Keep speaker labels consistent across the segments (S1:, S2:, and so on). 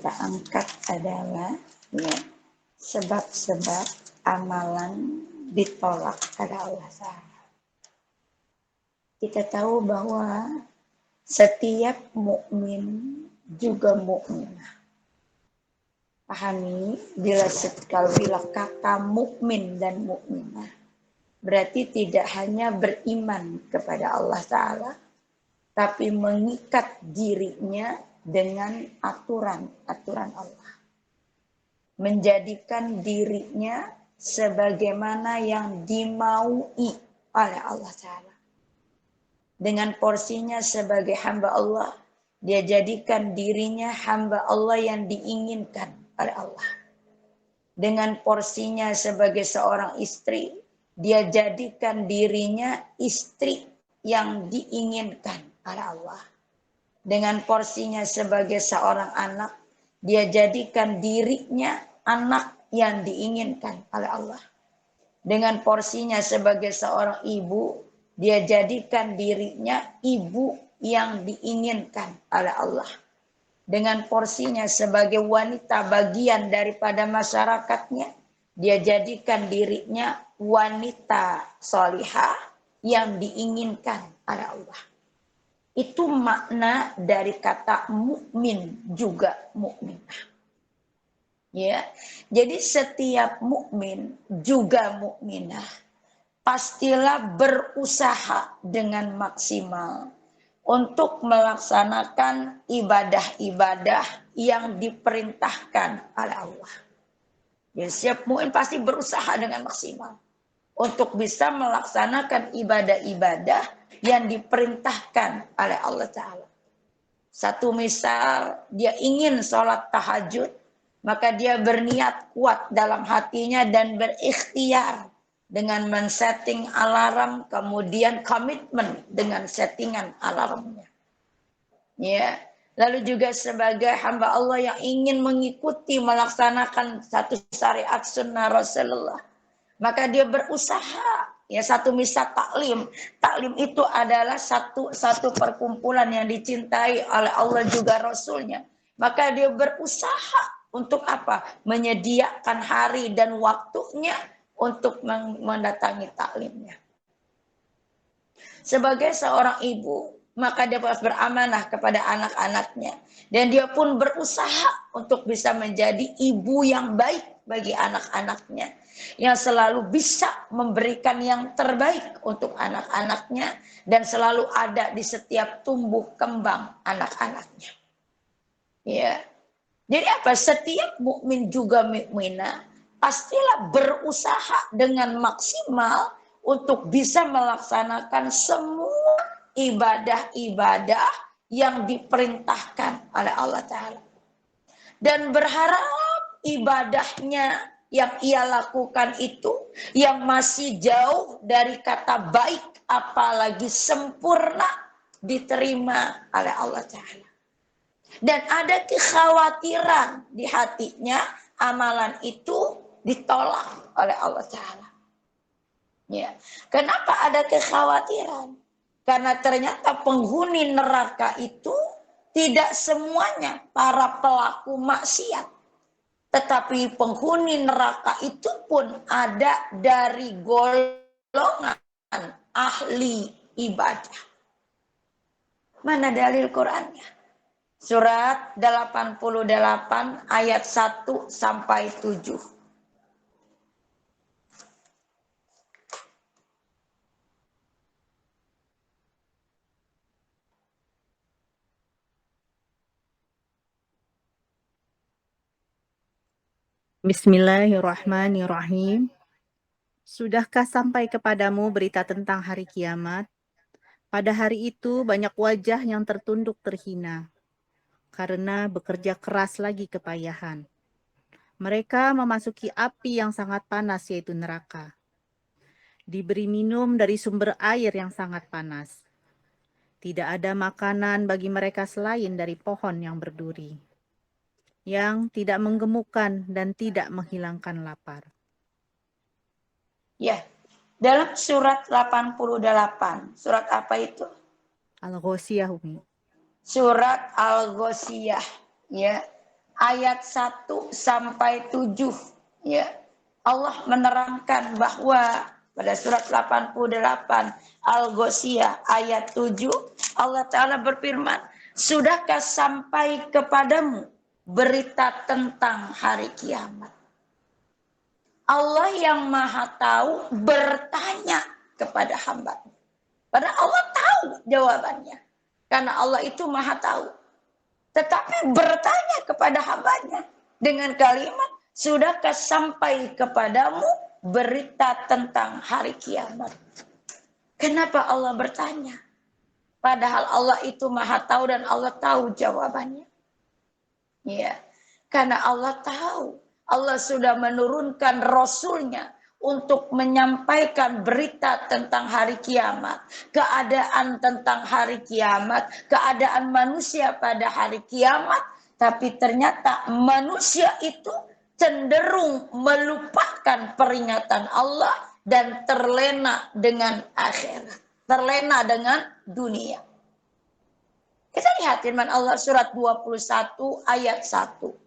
S1: kita angkat adalah ya, sebab-sebab amalan ditolak pada Allah Ta'ala. Kita tahu bahwa setiap mukmin juga mukminah. Pahami, bila kata mukmin dan mukminah, berarti tidak hanya beriman kepada Allah Ta'ala, tapi mengikat dirinya dengan aturan-aturan Allah. Menjadikan dirinya sebagaimana yang dimaui oleh Allah Ta'ala. Dengan porsinya sebagai hamba Allah, dia jadikan dirinya hamba Allah yang diinginkan oleh Allah. Dengan porsinya sebagai seorang istri, dia jadikan dirinya istri yang diinginkan oleh Allah. Dengan porsinya sebagai seorang anak, dia jadikan dirinya anak yang diinginkan oleh Allah. Dengan porsinya sebagai seorang ibu, dia jadikan dirinya ibu yang diinginkan oleh Allah. Dengan porsinya sebagai wanita bagian daripada masyarakatnya, dia jadikan dirinya wanita solihah yang diinginkan oleh Allah. Itu makna dari kata mukmin juga mukminah. Ya, jadi setiap mukmin juga mukminah pastilah berusaha dengan maksimal untuk melaksanakan ibadah-ibadah yang diperintahkan oleh Allah. Jadi setiap mukmin pasti berusaha dengan maksimal untuk bisa melaksanakan ibadah-ibadah yang diperintahkan oleh Allah Ta'ala. Satu misal, dia ingin sholat tahajud, maka dia berniat kuat dalam hatinya dan berikhtiar dengan men-setting alarm, kemudian komitmen dengan settingan alarmnya. Ya, lalu juga sebagai hamba Allah yang ingin mengikuti melaksanakan satu syariat sunnah Rasulullah, maka dia berusaha. Ya, satu misal taklim. Taklim itu adalah satu perkumpulan yang dicintai oleh Allah juga Rasulnya. Maka dia berusaha untuk apa? Menyediakan hari dan waktunya untuk mendatangi taklimnya. Sebagai seorang ibu, maka dia harus beramanah kepada anak-anaknya. Dan dia pun berusaha untuk bisa menjadi ibu yang baik bagi anak-anaknya. Yang selalu bisa memberikan yang terbaik untuk anak-anaknya. Dan selalu ada di setiap tumbuh kembang anak-anaknya. Ya. Jadi apa? Setiap mukmin juga mukminah pastilah berusaha dengan maksimal untuk bisa melaksanakan semua ibadah-ibadah yang diperintahkan oleh Allah Ta'ala. Dan berharap ibadahnya yang ia lakukan itu yang masih jauh dari kata baik apalagi sempurna diterima oleh Allah Ta'ala. Dan ada kekhawatiran di hatinya amalan itu ditolak oleh Allah Ta'ala. Ya. Kenapa ada kekhawatiran? Karena ternyata penghuni neraka itu tidak semuanya para pelaku maksiat. Tetapi penghuni neraka itu pun ada dari golongan ahli ibadah. Mana dalil Qur'annya? Surat 88 ayat 1 sampai 7.
S2: Bismillahirrahmanirrahim. Sudahkah sampai kepadamu berita tentang hari kiamat? Pada hari itu banyak wajah yang tertunduk terhina karena bekerja keras lagi kepayahan. Mereka memasuki api yang sangat panas yaitu neraka. Diberi minum dari sumber air yang sangat panas. Tidak ada makanan bagi mereka selain dari pohon yang berduri, yang tidak menggemukkan dan tidak menghilangkan lapar.
S1: Ya, dalam surat 88, surat apa itu?
S2: Al-Ghoshiyah, Umi.
S1: Surat Al-Ghoshiyah, ya. ayat 1 sampai 7 ya. Allah menerangkan bahwa pada surat 88 Al-Ghasyiyah ayat 7 Allah Ta'ala berfirman, sudahkah sampai kepadamu berita tentang hari kiamat? Allah yang maha tahu bertanya kepada hamba-Nya. Padahal Allah tahu jawabannya. Karena Allah itu maha tahu. Tetapi bertanya kepada hamba-Nya dengan kalimat, sudahkah sampai kepadamu berita tentang hari kiamat? Kenapa Allah bertanya? Padahal Allah itu maha tahu dan Allah tahu jawabannya. Ya, karena Allah tahu. Allah sudah menurunkan Rasul-Nya untuk menyampaikan berita tentang hari kiamat, keadaan tentang hari kiamat, keadaan manusia pada hari kiamat. Tapi ternyata manusia itu cenderung melupakan peringatan Allah dan terlena dengan akhirat, terlena dengan dunia. Kita lihat firman Allah surat 21 ayat 1.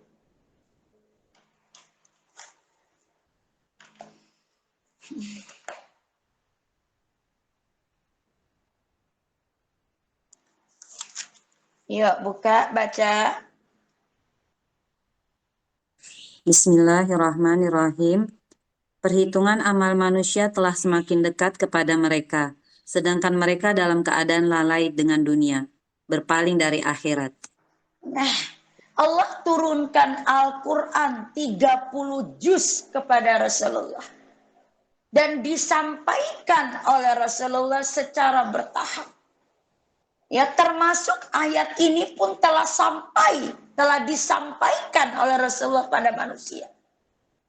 S1: Yuk buka, baca.
S3: Bismillahirrahmanirrahim. Perhitungan amal manusia telah semakin dekat kepada mereka, sedangkan mereka dalam keadaan lalai dengan dunia, berpaling dari akhirat.
S1: Nah, Allah turunkan Al-Quran 30 juz kepada Rasulullah. Dan disampaikan oleh Rasulullah secara bertahap. Ya, termasuk ayat ini pun telah disampaikan oleh Rasulullah pada manusia.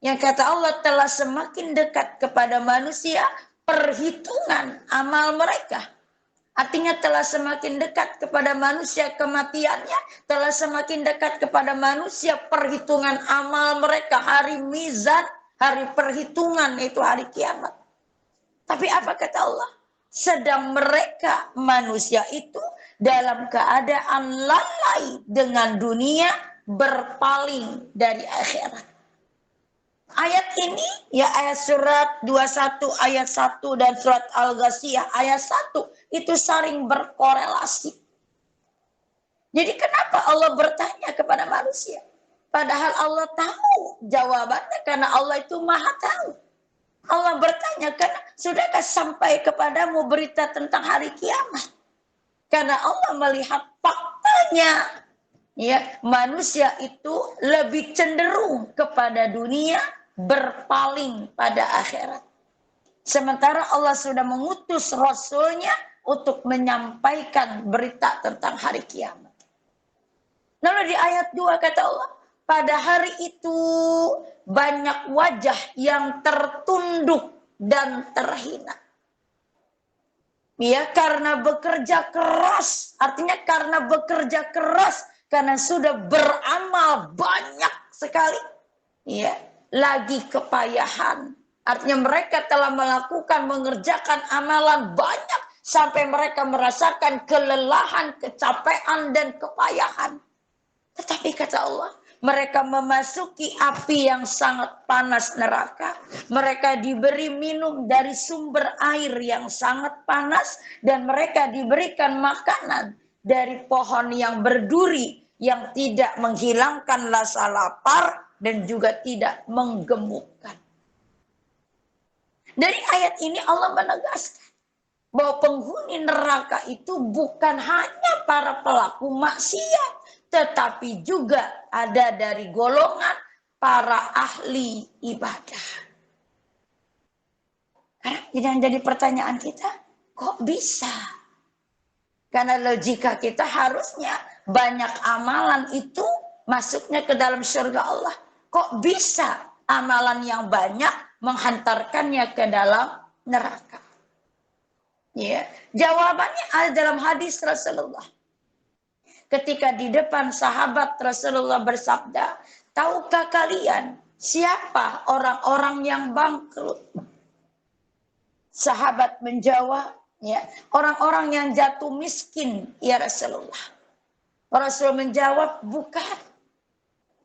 S1: Yang kata Allah telah semakin dekat kepada manusia perhitungan amal mereka. Artinya telah semakin dekat kepada manusia kematiannya, telah semakin dekat kepada manusia perhitungan amal mereka, hari mizan, hari perhitungan, itu hari kiamat. Tapi apa kata Allah? Sedang mereka manusia itu dalam keadaan lalai dengan dunia, berpaling dari akhirat. Ayat ini ya ayat surat 21 ayat 1 dan surat Al-Ghasyiyah ayat 1 itu saling berkorelasi. Jadi kenapa Allah bertanya kepada manusia? Padahal Allah tahu jawabannya karena Allah itu maha tahu. Allah bertanya, karena sudahkah sampai kepadamu berita tentang hari kiamat? Karena Allah melihat faktanya, ya, manusia itu lebih cenderung kepada dunia, berpaling pada akhirat. Sementara Allah sudah mengutus Rasul-Nya untuk menyampaikan berita tentang hari kiamat. Lalu di ayat 2 kata Allah, pada hari itu banyak wajah yang tertunduk dan terhina. Ya, karena bekerja keras, artinya karena bekerja keras, karena sudah beramal banyak sekali. Ya, lagi kepayahan. Artinya mereka telah mengerjakan amalan banyak sampai mereka merasakan kelelahan, kecapean dan kepayahan. Tetapi kata Allah, mereka memasuki api yang sangat panas neraka. Mereka diberi minum dari sumber air yang sangat panas. Dan mereka diberikan makanan dari pohon yang berduri, yang tidak menghilangkan rasa lapar dan juga tidak menggemukkan. Dari ayat ini Allah menegaskan bahwa penghuni neraka itu bukan hanya para pelaku maksiat, tetapi juga ada dari golongan para ahli ibadah. Karena jadi pertanyaan kita, kok bisa? Karena logika kita harusnya banyak amalan itu masuknya ke dalam surga Allah. Kok bisa amalan yang banyak menghantarkannya ke dalam neraka? Ya, jawabannya ada dalam hadis Rasulullah. Ketika di depan sahabat Rasulullah bersabda, tahukah kalian siapa orang-orang yang bangkrut? Sahabat menjawab, ya, orang-orang yang jatuh miskin, ya Rasulullah. Rasul menjawab, bukan.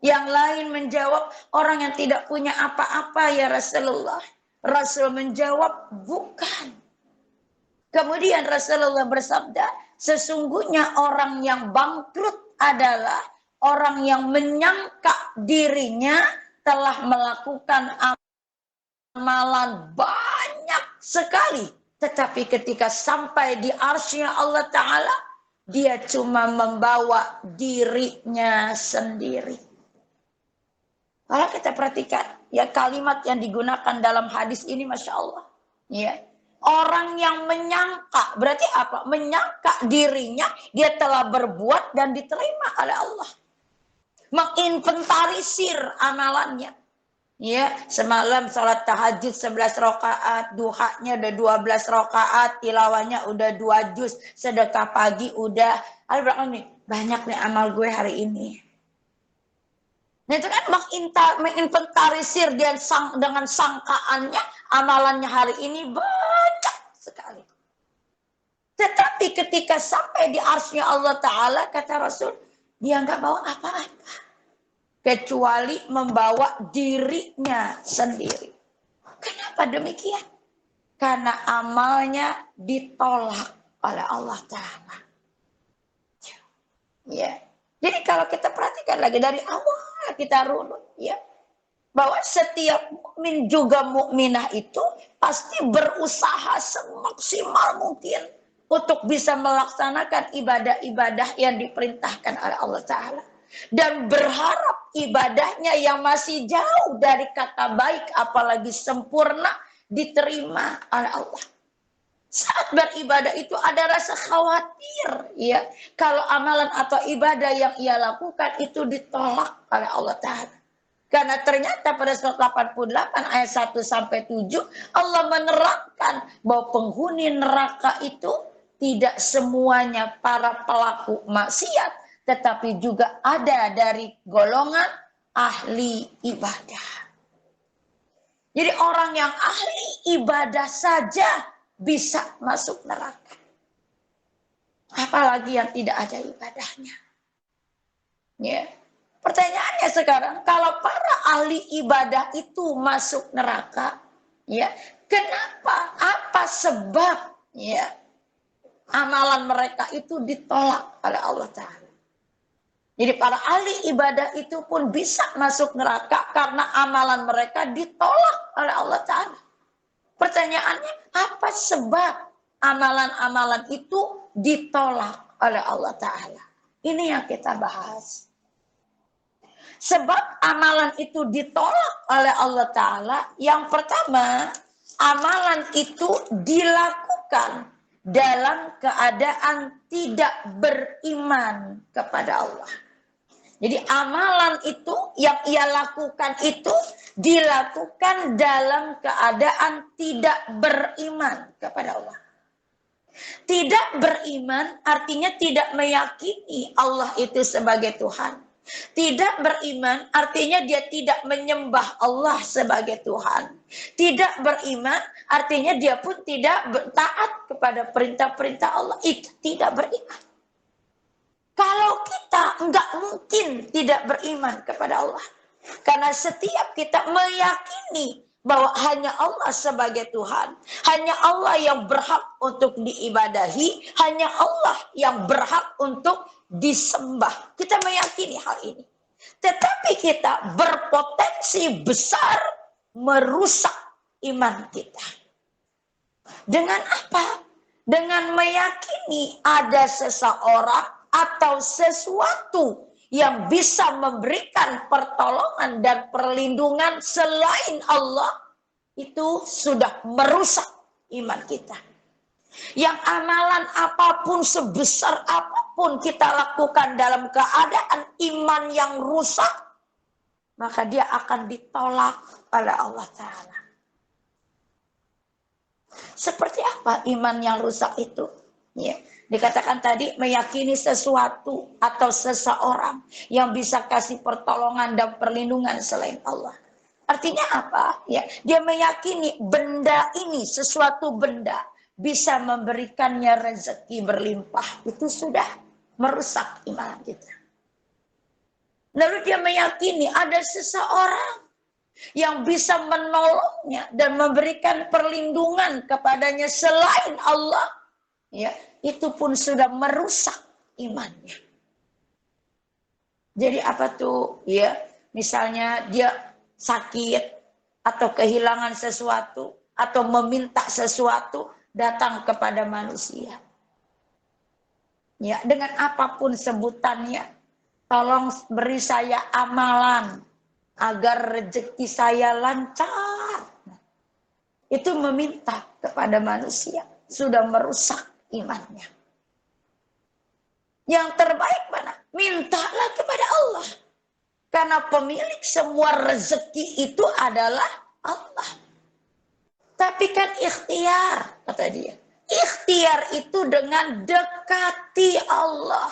S1: Yang lain menjawab, orang yang tidak punya apa-apa ya Rasulullah. Rasul menjawab, bukan. Kemudian Rasulullah bersabda, sesungguhnya orang yang bangkrut adalah orang yang menyangka dirinya telah melakukan amalan banyak sekali. Tetapi ketika sampai di arsy-Nya Allah Ta'ala, dia cuma membawa dirinya sendiri. Kalau kita perhatikan, ya kalimat yang digunakan dalam hadis ini, Masya Allah. Ya. Orang yang menyangka, berarti apa? Menyangka dirinya, dia telah berbuat dan diterima oleh Allah. Menginventarisir amalannya. Ya, semalam sholat tahajud 11 rakaat, duhanya udah 12 rakaat, tilawahnya udah 2 juz, sedekah pagi udah, banyak nih amal gue hari ini. Nah itu kan menginventarisir dia dengan sangkaannya, amalannya hari ini banyak sekali. Tetapi ketika sampai di arsy-Nya Allah Ta'ala, kata Rasul, dia nggak bawa apa-apa. Kecuali membawa dirinya sendiri. Kenapa demikian? Karena amalnya ditolak oleh Allah Ta'ala. Ya. Jadi kalau kita perhatikan lagi dari awal kita runut, ya, bahwa setiap mukmin juga mukminah itu pasti berusaha semaksimal mungkin untuk bisa melaksanakan ibadah-ibadah yang diperintahkan oleh Allah Ta'ala. Dan berharap ibadahnya yang masih jauh dari kata baik, apalagi sempurna, diterima oleh Allah. Saat beribadah itu ada rasa khawatir, ya, kalau amalan atau ibadah yang ia lakukan itu ditolak oleh Allah Ta'ala. Karena ternyata pada surat 88 ayat 1-7 Allah menerangkan bahwa penghuni neraka itu tidak semuanya para pelaku maksiat, tetapi juga ada dari golongan ahli ibadah. Jadi orang yang ahli ibadah saja bisa masuk neraka. Apalagi yang tidak ada ibadahnya. Ya. Pertanyaannya sekarang, kalau para ahli ibadah itu masuk neraka, ya, kenapa? Apa sebab, ya, amalan mereka itu ditolak oleh Allah Ta'ala? Jadi para ahli ibadah itu pun bisa masuk neraka karena amalan mereka ditolak oleh Allah Ta'ala. Pertanyaannya, apa sebab amalan-amalan itu ditolak oleh Allah Ta'ala? Ini yang kita bahas. Sebab amalan itu ditolak oleh Allah Ta'ala, yang pertama, amalan itu dilakukan dalam keadaan tidak beriman kepada Allah. Jadi amalan itu yang ia lakukan itu dilakukan dalam keadaan tidak beriman kepada Allah. Tidak beriman artinya tidak meyakini Allah itu sebagai Tuhan. Tidak beriman artinya dia tidak menyembah Allah sebagai Tuhan. Tidak beriman artinya dia pun tidak taat kepada perintah-perintah Allah. Itu tidak beriman. Kalau kita enggak mungkin tidak beriman kepada Allah. Karena setiap kita meyakini bahwa hanya Allah sebagai Tuhan. Hanya Allah yang berhak untuk diibadahi. Hanya Allah yang berhak untuk disembah. Kita meyakini hal ini. Tetapi kita berpotensi besar merusak iman kita. Dengan apa? Dengan meyakini ada seseorang atau sesuatu yang bisa memberikan pertolongan dan perlindungan selain Allah, itu sudah merusak iman kita. Yang amalan apapun, sebesar apapun kita lakukan dalam keadaan iman yang rusak, maka dia akan ditolak oleh Allah Ta'ala. Seperti apa iman yang rusak itu? Ya. Dikatakan tadi meyakini sesuatu atau seseorang yang bisa kasih pertolongan dan perlindungan selain Allah. Artinya apa? Ya, dia meyakini benda ini, sesuatu benda bisa memberikannya rezeki berlimpah. Itu sudah merusak iman kita. Lalu dia meyakini ada seseorang yang bisa menolongnya dan memberikan perlindungan kepadanya selain Allah, ya, itu pun sudah merusak imannya. Jadi apa tuh? Ya, misalnya dia sakit atau kehilangan sesuatu atau meminta sesuatu datang kepada manusia. Ya, dengan apapun sebutannya, tolong beri saya amalan agar rezeki saya lancar. Itu meminta kepada manusia, sudah merusak imannya. Yang terbaik mana? Mintalah kepada Allah. Karena pemilik semua rezeki itu adalah Allah. Tapi kan ikhtiar, kata dia. Ikhtiar itu dengan dekati Allah.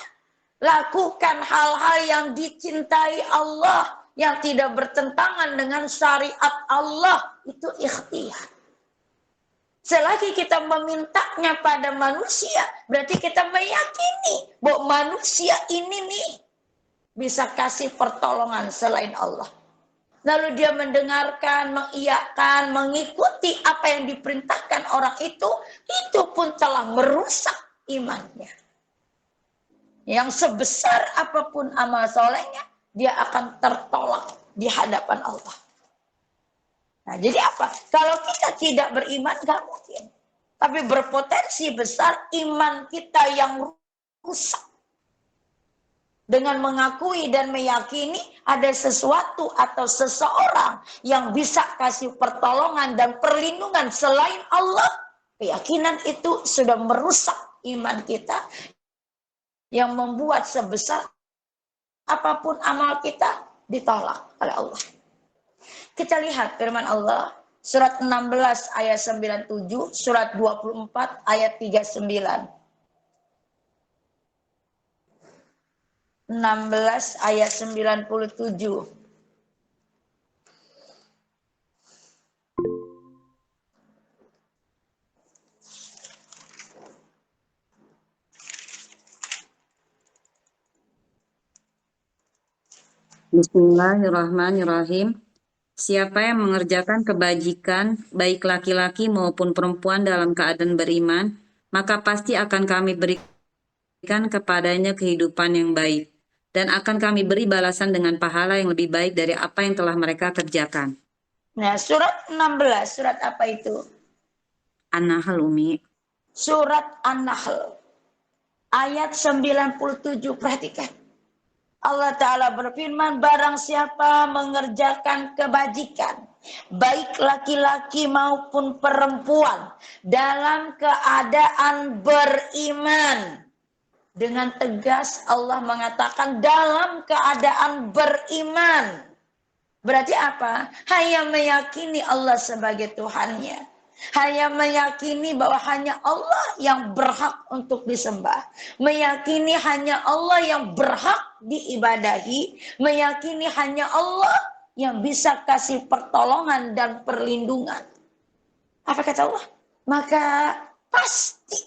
S1: Lakukan hal-hal yang dicintai Allah, yang tidak bertentangan dengan syariat Allah, itu ikhtiar. Selagi kita memintanya pada manusia, berarti kita meyakini bahwa manusia ini nih bisa kasih pertolongan selain Allah. Lalu dia mendengarkan, mengiyakan, mengikuti apa yang diperintahkan orang itu pun telah merusak imannya. Yang sebesar apapun amal solehnya, dia akan tertolak di hadapan Allah. Nah, jadi apa? Kalau kita tidak beriman, gak mungkin. Tapi berpotensi besar iman kita yang rusak. Dengan mengakui dan meyakini ada sesuatu atau seseorang yang bisa kasih pertolongan dan perlindungan selain Allah, keyakinan itu sudah merusak iman kita, yang membuat sebesar apapun amal kita ditolak oleh Allah. Kita lihat firman Allah, surat 16 ayat 97, surat 24 ayat 39. 16 ayat 97.
S3: Bismillahirrahmanirrahim. Siapa yang mengerjakan kebajikan, baik laki-laki maupun perempuan dalam keadaan beriman, maka pasti akan kami berikan kepadanya kehidupan yang baik, dan akan kami beri balasan dengan pahala yang lebih baik dari apa yang telah mereka kerjakan.
S1: Nah, surat 16, surat apa itu?
S3: An-Nahl, Umi.
S1: Surat An-Nahl, ayat 97, perhatikan. Allah Ta'ala berfirman, barang siapa mengerjakan kebajikan, baik laki-laki maupun perempuan, dalam keadaan beriman. Dengan tegas Allah mengatakan dalam keadaan beriman. Berarti apa? Hanya meyakini Allah sebagai Tuhannya. Hanya meyakini bahwa hanya Allah yang berhak untuk disembah. Meyakini hanya Allah yang berhak diibadahi. Meyakini hanya Allah yang bisa kasih pertolongan dan perlindungan. Apa kata Allah? Maka pasti.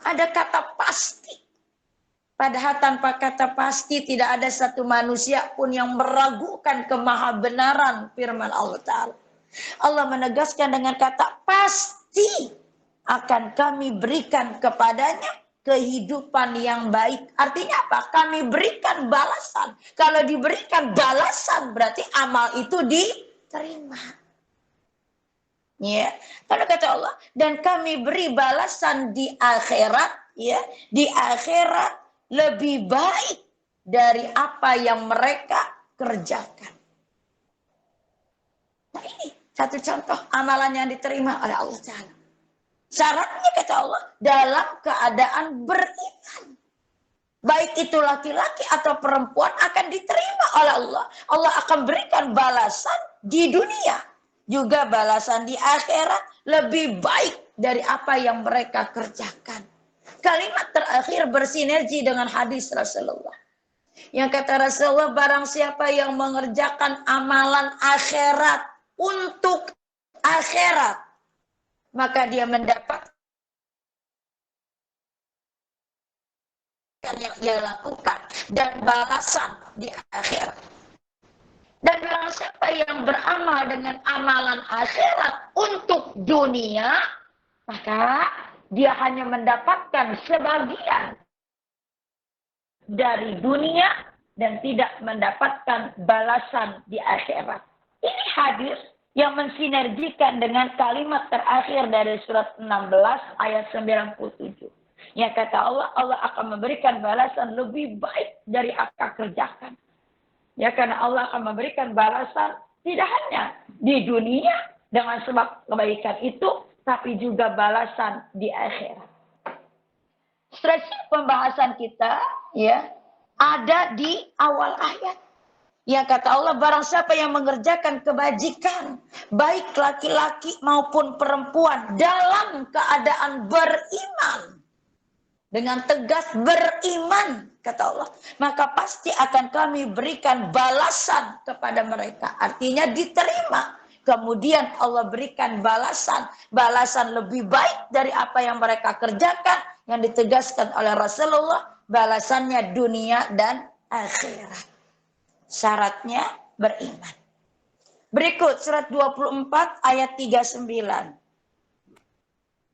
S1: Ada kata pasti. Padahal tanpa kata pasti tidak ada satu manusia pun yang meragukan kemahabenaran firman Allah Ta'ala. Allah menegaskan dengan kata pasti akan kami berikan kepadanya kehidupan yang baik. Artinya apa? Kami berikan balasan. Kalau diberikan balasan berarti amal itu diterima. Ya, kalau kata Allah, dan kami beri balasan di akhirat, ya, di akhirat lebih baik dari apa yang mereka kerjakan. Nah, ini satu contoh amalan yang diterima oleh Allah Ta'ala. Syaratnya kata Allah, dalam keadaan beriman. Baik itu laki-laki atau perempuan akan diterima oleh Allah. Allah akan berikan balasan di dunia. Juga balasan di akhirat lebih baik dari apa yang mereka kerjakan. Kalimat terakhir bersinergi dengan hadis Rasulullah. Yang kata Rasulullah, barang siapa yang mengerjakan amalan akhirat untuk akhirat, maka dia mendapat yang ia lakukan dan balasan di akhirat. Dan barang siapa yang beramal dengan amalan akhirat untuk dunia, maka dia hanya mendapatkan sebagian dari dunia dan tidak mendapatkan balasan di akhirat. Ini hadis yang mensinergikan dengan kalimat terakhir dari surat 16 ayat 97. Yang kata Allah, Allah akan memberikan balasan lebih baik dari apa kerjakan. Ya, karena Allah akan memberikan balasan tidak hanya di dunia dengan sebab kebaikan itu, tapi juga balasan di akhirat. Strategi pembahasan kita ya ada di awal ayat. Yang kata Allah, barang siapa yang mengerjakan kebajikan, baik laki-laki maupun perempuan, dalam keadaan beriman, dengan tegas beriman, kata Allah, maka pasti akan kami berikan balasan kepada mereka. Artinya diterima. Kemudian Allah berikan balasan lebih baik dari apa yang mereka kerjakan, yang ditegaskan oleh Rasulullah, balasannya dunia dan akhirat. Syaratnya beriman. Berikut surat 24 ayat 39.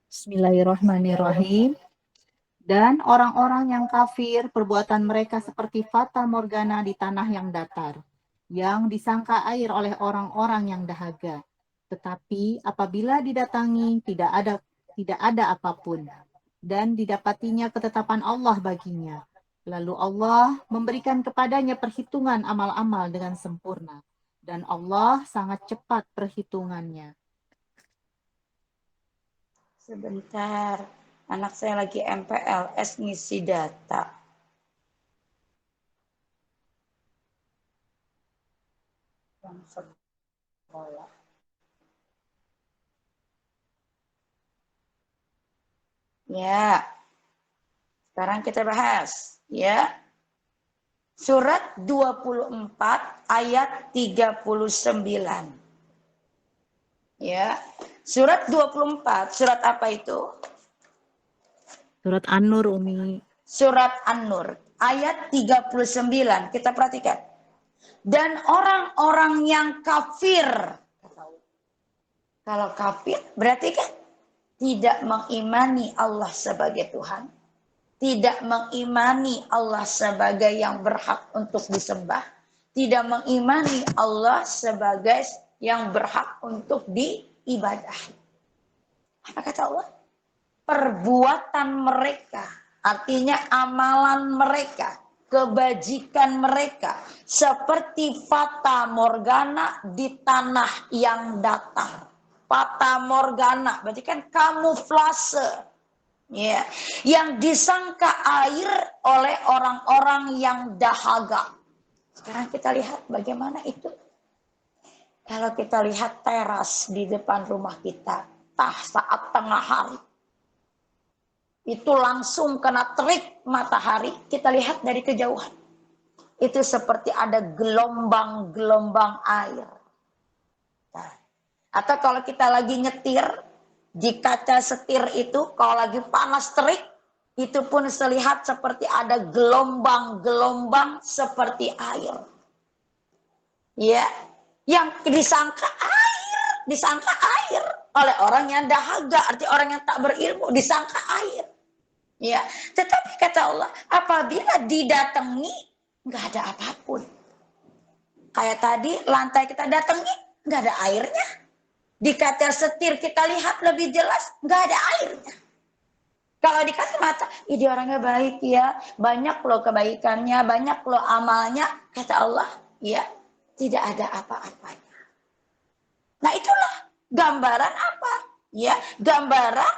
S2: Bismillahirrahmanirrahim. Dan orang-orang yang kafir, perbuatan mereka seperti fata morgana di tanah yang datar, yang disangka air oleh orang-orang yang dahaga. Tetapi apabila didatangi, tidak ada apapun, dan didapatinya ketetapan Allah baginya. Lalu Allah memberikan kepadanya perhitungan amal-amal dengan sempurna, dan Allah sangat cepat perhitungannya.
S1: Sebentar, anak saya lagi MPLS ngisi data. Sekolah. Ya, sekarang kita bahas. Ya, surat 24 ayat 39. Ya, surat 24, surat apa itu?
S2: Surat An-Nur, Umi.
S1: Surat An-Nur, ayat 39. Kita perhatikan. Dan orang-orang yang kafir. Kalau kafir berarti kan tidak mengimani Allah sebagai Tuhan. Tidak mengimani Allah sebagai yang berhak untuk disembah. Tidak mengimani Allah sebagai yang berhak untuk diibadahi. Apa kata Allah? Perbuatan mereka, artinya amalan mereka, kebajikan mereka, seperti fata morgana di tanah yang datar. Fata morgana, berarti kan kamuflase. Ya, yang disangka air oleh orang-orang yang dahaga. Sekarang kita lihat bagaimana itu. Kalau kita lihat teras di depan rumah kita, saat tengah hari, itu langsung kena terik matahari, kita lihat dari kejauhan. Itu seperti ada gelombang-gelombang air. Nah, atau kalau kita lagi nyetir, di kaca setir itu kalau lagi panas terik, itu pun terlihat seperti ada gelombang-gelombang seperti air. Ya, yang disangka air oleh orang yang dahaga, arti orang yang tak berilmu, disangka air. Ya, tetapi kata Allah, apabila didatangi nggak ada apapun. Kayak tadi lantai kita datangi nggak ada airnya. Di kaca setir kita lihat lebih jelas, nggak ada airnya. Kalau di kacamata, dia orangnya baik ya, banyak loh kebaikannya, banyak loh amalnya. Kata Allah, ya tidak ada apa-apanya. Nah itulah gambaran apa? Ya, gambaran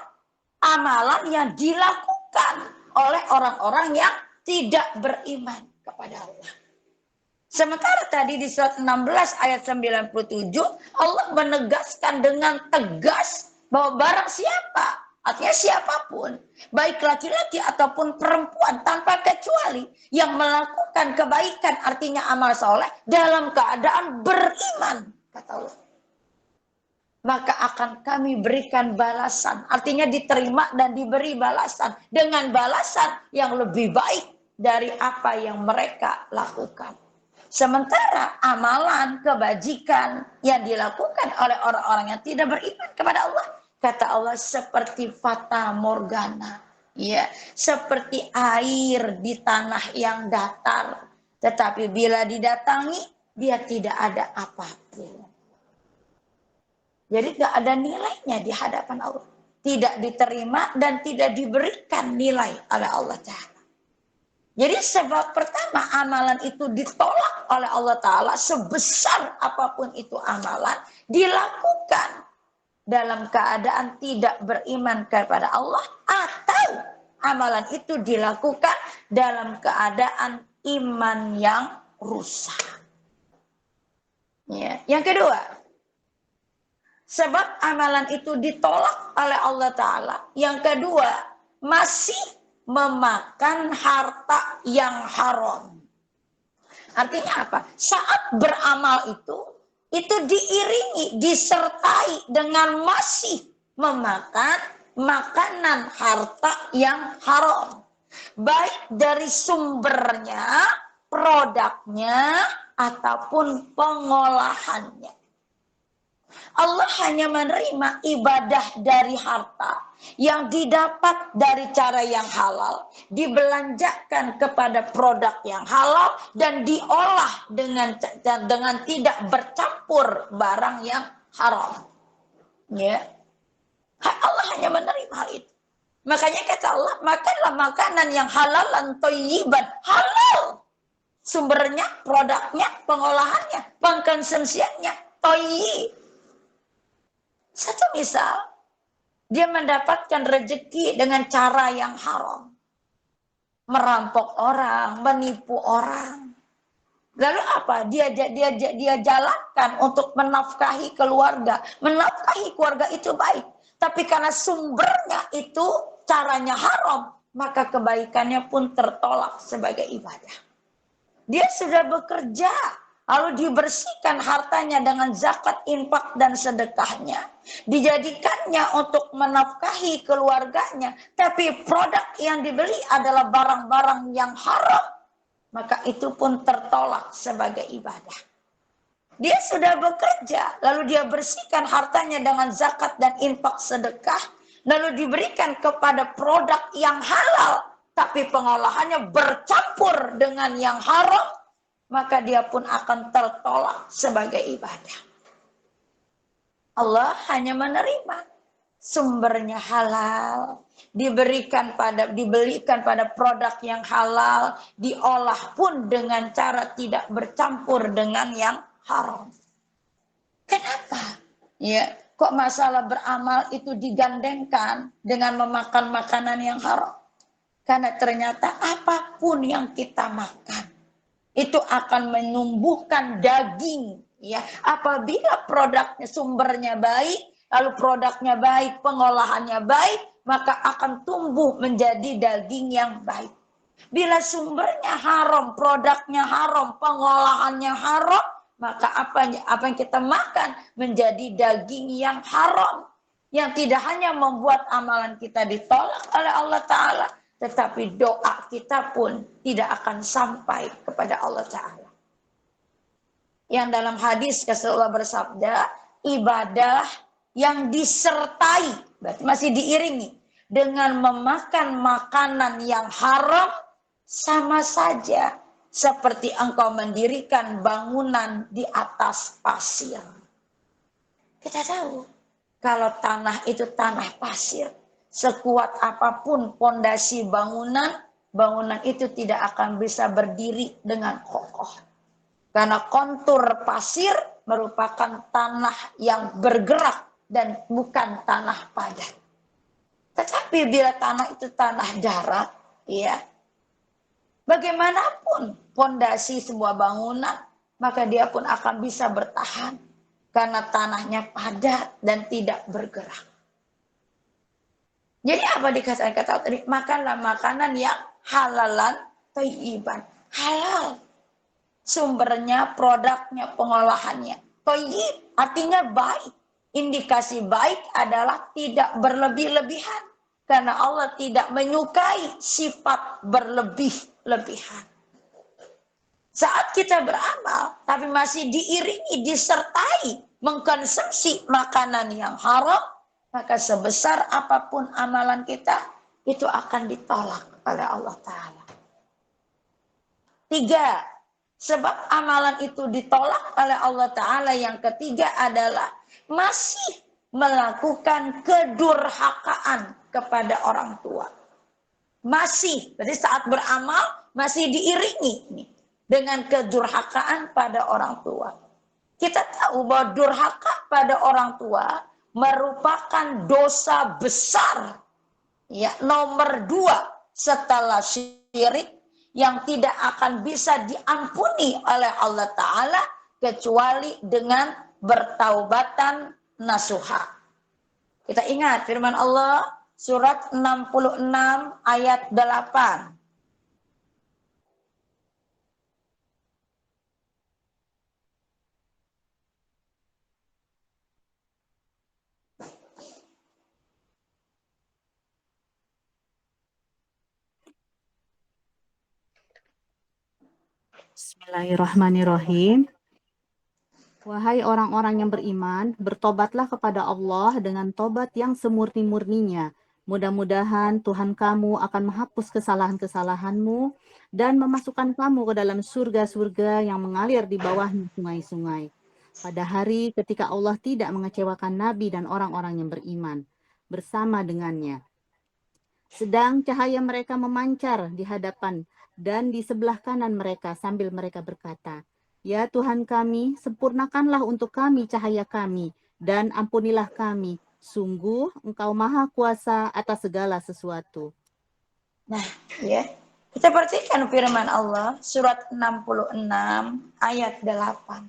S1: amalan yang dilakukan oleh orang-orang yang tidak beriman kepada Allah. Sementara tadi di surat 16 ayat 97, Allah menegaskan dengan tegas bahwa barang siapa, artinya siapapun, baik laki-laki ataupun perempuan tanpa kecuali, yang melakukan kebaikan, artinya amal soleh, dalam keadaan beriman, kata Allah, maka akan kami berikan balasan, artinya diterima dan diberi balasan, dengan balasan yang lebih baik dari apa yang mereka lakukan. Sementara amalan kebajikan yang dilakukan oleh orang-orang yang tidak beriman kepada Allah, kata Allah, seperti fata morgana, ya, seperti air di tanah yang datar, tetapi bila didatangi dia tidak ada apapun. Jadi tidak ada nilainya di hadapan Allah, tidak diterima dan tidak diberikan nilai oleh Allah Ta'ala. Jadi sebab pertama, amalan itu ditolak oleh Allah Ta'ala, sebesar apapun itu amalan, dilakukan dalam keadaan tidak beriman kepada Allah, atau amalan itu dilakukan dalam keadaan iman yang rusak. Ya. Yang kedua, sebab amalan itu ditolak oleh Allah Ta'ala. Yang kedua, masih memakan harta yang haram. Artinya apa? Saat beramal itu diiringi, disertai dengan masih memakan makanan harta yang haram. Baik dari sumbernya, produknya, ataupun pengolahannya. Allah hanya menerima ibadah dari harta yang didapat dari cara yang halal, dibelanjakan kepada produk yang halal, dan diolah dengan tidak bercampur barang yang haram. Ya, Allah hanya menerima hal itu. Makanya kata Allah, makanlah makanan yang halal dan thayyiban, halal. Sumbernya, produknya, pengolahannya, pengkonsumsiannya, thayyib. Satu misal, dia mendapatkan rezeki dengan cara yang haram. Merampok orang, menipu orang. Lalu apa? Dia jalankan untuk menafkahi keluarga. Menafkahi keluarga itu baik. Tapi karena sumbernya itu caranya haram, maka kebaikannya pun tertolak sebagai ibadah. Dia sudah bekerja, lalu dibersihkan hartanya dengan zakat, infak, dan sedekahnya. Dijadikannya untuk menafkahi keluarganya. Tapi produk yang dibeli adalah barang-barang yang haram. Maka itu pun tertolak sebagai ibadah. Dia sudah bekerja, lalu dia bersihkan hartanya dengan zakat dan infak sedekah. Lalu diberikan kepada produk yang halal. Tapi pengolahannya bercampur dengan yang haram. Maka dia pun akan tertolak sebagai ibadah. Allah hanya menerima sumbernya halal, dibelikan pada produk yang halal, diolah pun dengan cara tidak bercampur dengan yang haram. Kenapa? Ya, kok masalah beramal itu digandengkan dengan memakan makanan yang haram? Karena ternyata apapun yang kita makan itu akan menumbuhkan daging, ya. Apabila produknya sumbernya baik, lalu produknya baik, pengolahannya baik, maka akan tumbuh menjadi daging yang baik. Bila sumbernya haram, produknya haram, pengolahannya haram, maka apa yang kita makan menjadi daging yang haram, yang tidak hanya membuat amalan kita ditolak oleh Allah Ta'ala, tetapi doa kita pun tidak akan sampai kepada Allah Ta'ala. Yang dalam hadis Rasulullah bersabda, ibadah yang disertai, berarti masih diiringi dengan memakan makanan yang haram, sama saja seperti engkau mendirikan bangunan di atas pasir. Kita tahu, kalau tanah itu tanah pasir, sekuat apapun pondasi bangunan itu tidak akan bisa berdiri dengan kokoh. Karena kontur pasir merupakan tanah yang bergerak dan bukan tanah padat. Tetapi bila tanah itu tanah darat, ya, bagaimanapun pondasi sebuah bangunan, maka dia pun akan bisa bertahan. Karena tanahnya padat dan tidak bergerak. Jadi apa dikatakan kata tadi? Makanlah makanan yang halalan thayyiban. Halal. Sumbernya, produknya, pengolahannya. Thayyib artinya baik. Indikasi baik adalah tidak berlebih-lebihan. Karena Allah tidak menyukai sifat berlebih berlebihan. Saat kita beramal, tapi masih diiringi, disertai mengkonsumsi makanan yang haram, maka sebesar apapun amalan kita, itu akan ditolak oleh Allah Ta'ala. 3, sebab amalan itu ditolak oleh Allah Ta'ala. Yang ketiga adalah masih melakukan kedurhakaan kepada orang tua. Masih, jadi saat beramal masih diiringi nih, dengan kedurhakaan pada orang tua. Kita tahu bahwa durhaka pada orang tua merupakan dosa besar, ya, nomor 2 setelah syirik, yang tidak akan bisa diampuni oleh Allah Ta'ala kecuali dengan bertaubatan nasuha. Kita ingat firman Allah surat 66 ayat 8.
S2: Bismillahirrahmanirrahim. Wahai orang-orang yang beriman, bertobatlah kepada Allah dengan tobat yang semurni-murninya. Mudah-mudahan Tuhan kamu akan menghapus kesalahan-kesalahanmu dan memasukkan kamu ke dalam surga-surga yang mengalir di bawahnya sungai-sungai. Pada hari ketika Allah tidak mengecewakan Nabi dan orang-orang yang beriman bersama dengannya. Sedang cahaya mereka memancar di hadapan dan di sebelah kanan mereka sambil mereka berkata, "Ya Tuhan kami, sempurnakanlah untuk kami cahaya kami dan ampunilah kami. Sungguh Engkau Maha Kuasa atas segala sesuatu."
S1: Nah, ya. Kita perhatikan firman Allah surat 66 ayat 8.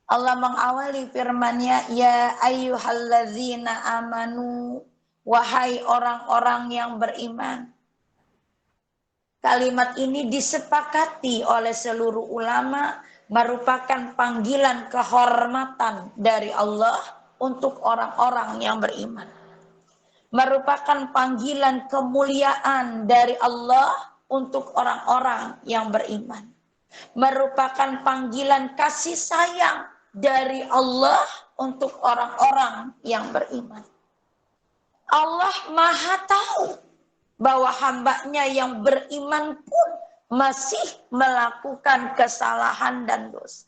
S1: Allah mengawali firman-Nya, "Ya ayyuhalladzina amanu", wahai orang-orang yang beriman. Kalimat ini disepakati oleh seluruh ulama merupakan panggilan kehormatan dari Allah untuk orang-orang yang beriman. Merupakan panggilan kemuliaan dari Allah untuk orang-orang yang beriman. Merupakan panggilan kasih sayang dari Allah untuk orang-orang yang beriman. Allah Maha tahu bahwa hambanya yang beriman pun masih melakukan kesalahan dan dosa.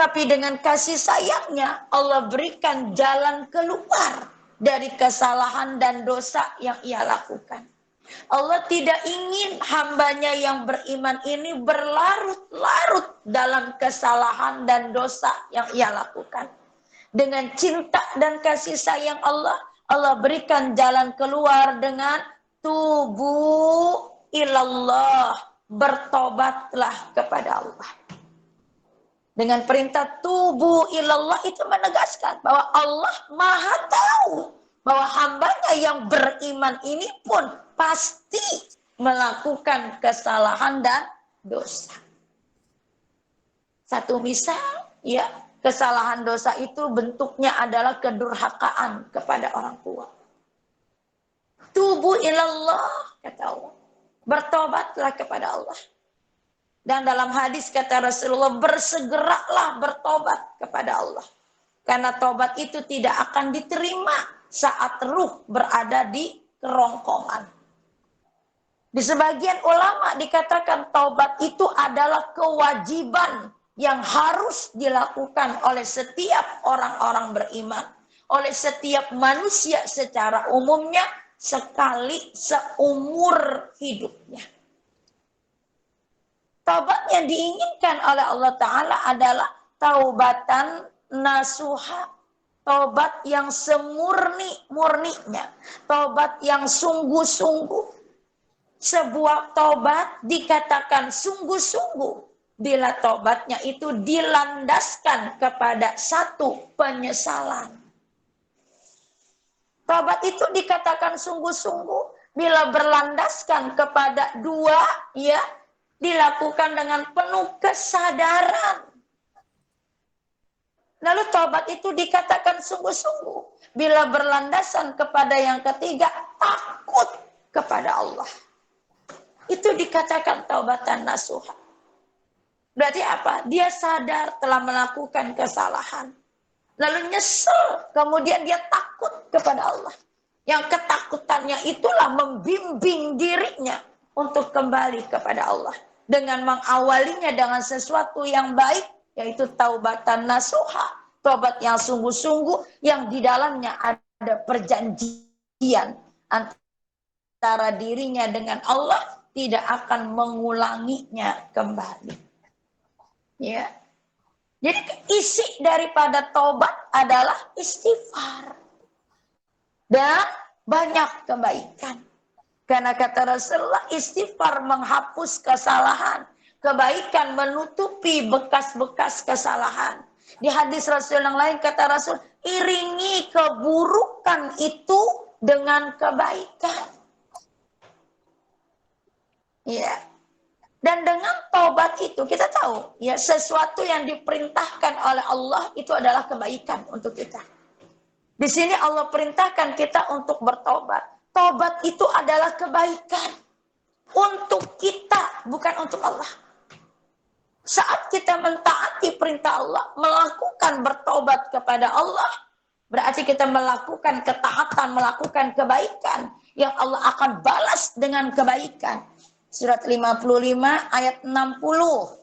S1: Tapi dengan kasih sayangnya Allah berikan jalan keluar dari kesalahan dan dosa yang ia lakukan. Allah tidak ingin hambanya yang beriman ini berlarut-larut dalam kesalahan dan dosa yang ia lakukan. Dengan cinta dan kasih sayang Allah, Allah berikan jalan keluar dengan tubu ilallah, bertobatlah kepada Allah. Dengan perintah tubu ilallah itu menegaskan bahwa Allah Maha tahu bahwa hambanya yang beriman ini pun pasti melakukan kesalahan dan dosa. Satu misal, ya, kesalahan dosa itu bentuknya adalah kedurhakaan kepada orang tua. Tubu ilallah, kata Allah. Bertobatlah kepada Allah. Dan dalam hadis kata Rasulullah, bersegeralah bertobat kepada Allah. Karena tobat itu tidak akan diterima saat ruh berada di kerongkongan. Di sebagian ulama dikatakan tobat itu adalah kewajiban yang harus dilakukan oleh setiap orang-orang beriman. Oleh setiap manusia secara umumnya sekali seumur hidupnya. Taubat yang diinginkan oleh Allah Ta'ala adalah taubatan nasuha. Taubat yang semurni-murninya. Taubat yang sungguh-sungguh. Sebuah taubat dikatakan sungguh-sungguh bila taubatnya itu dilandaskan kepada satu penyesalan. Taubat itu dikatakan sungguh-sungguh bila berlandaskan kepada dua, ya, dilakukan dengan penuh kesadaran. Lalu taubat itu dikatakan sungguh-sungguh bila berlandasan kepada yang ketiga, takut kepada Allah. itu dikatakan taubatan nasuha. Berarti apa? Dia sadar telah melakukan kesalahan. Lalu nyesel, kemudian dia takut kepada Allah. Yang ketakutannya itulah membimbing dirinya untuk kembali kepada Allah. Dengan mengawalinya dengan sesuatu yang baik, yaitu taubatan nasuha. Taubat yang sungguh-sungguh, yang di dalamnya ada perjanjian antara dirinya dengan Allah, tidak akan mengulanginya kembali. Ya. Jadi isi daripada taubat adalah istighfar dan banyak kebaikan. Karena kata Rasulullah, istighfar menghapus kesalahan, kebaikan menutupi bekas-bekas kesalahan. Di hadis Rasul yang lain kata Rasul, iringi keburukan itu dengan kebaikan. Ya. Dan dengan taubat itu kita tahu ya, sesuatu yang diperintahkan oleh Allah itu adalah kebaikan untuk kita. Di sini Allah perintahkan kita untuk bertobat. Taubat itu adalah kebaikan untuk kita, bukan untuk Allah. Saat kita mentaati perintah Allah, melakukan bertobat kepada Allah, berarti kita melakukan ketaatan, melakukan kebaikan yang Allah akan balas dengan kebaikan. Surat 55 ayat 60.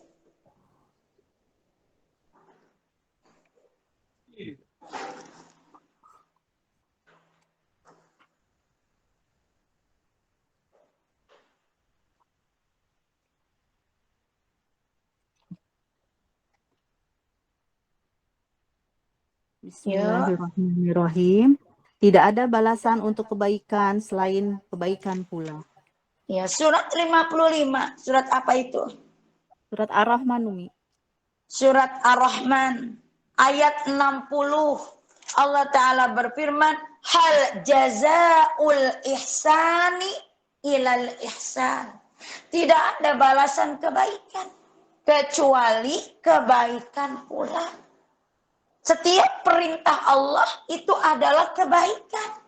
S2: Bismillahirrahmanirrahim. Tidak ada balasan untuk kebaikan selain kebaikan pula.
S1: Ya, surat 55. Surat apa itu?
S2: Surat Ar-Rahman, Umi.
S1: Surat Ar-Rahman ayat 60. Allah Ta'ala berfirman, hal jazaul ihsani ilal ihsan. Tidak ada balasan kebaikan kecuali kebaikan pula. Setiap perintah Allah itu adalah kebaikan.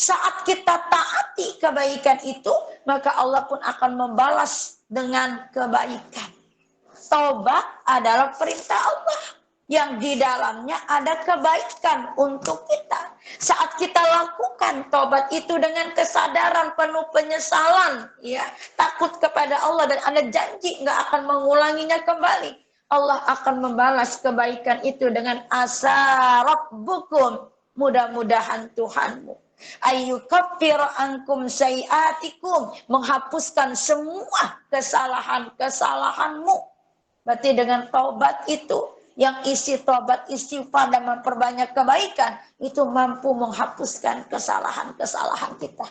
S1: Saat kita taati kebaikan itu, maka Allah pun akan membalas dengan kebaikan. Taubat adalah perintah Allah yang di dalamnya ada kebaikan untuk kita. Saat kita lakukan taubat itu dengan kesadaran penuh penyesalan, ya, takut kepada Allah dan ada janji nggak akan mengulanginya kembali, Allah akan membalas kebaikan itu dengan asa rabbukum, mudah-mudahan Tuhanmu ayyukaffir ankum sayiatikum, menghapuskan semua kesalahan-kesalahanmu. Berarti dengan taubat itu, yang isi taubat istighfar dan memperbanyak kebaikan, itu mampu menghapuskan kesalahan-kesalahan kita.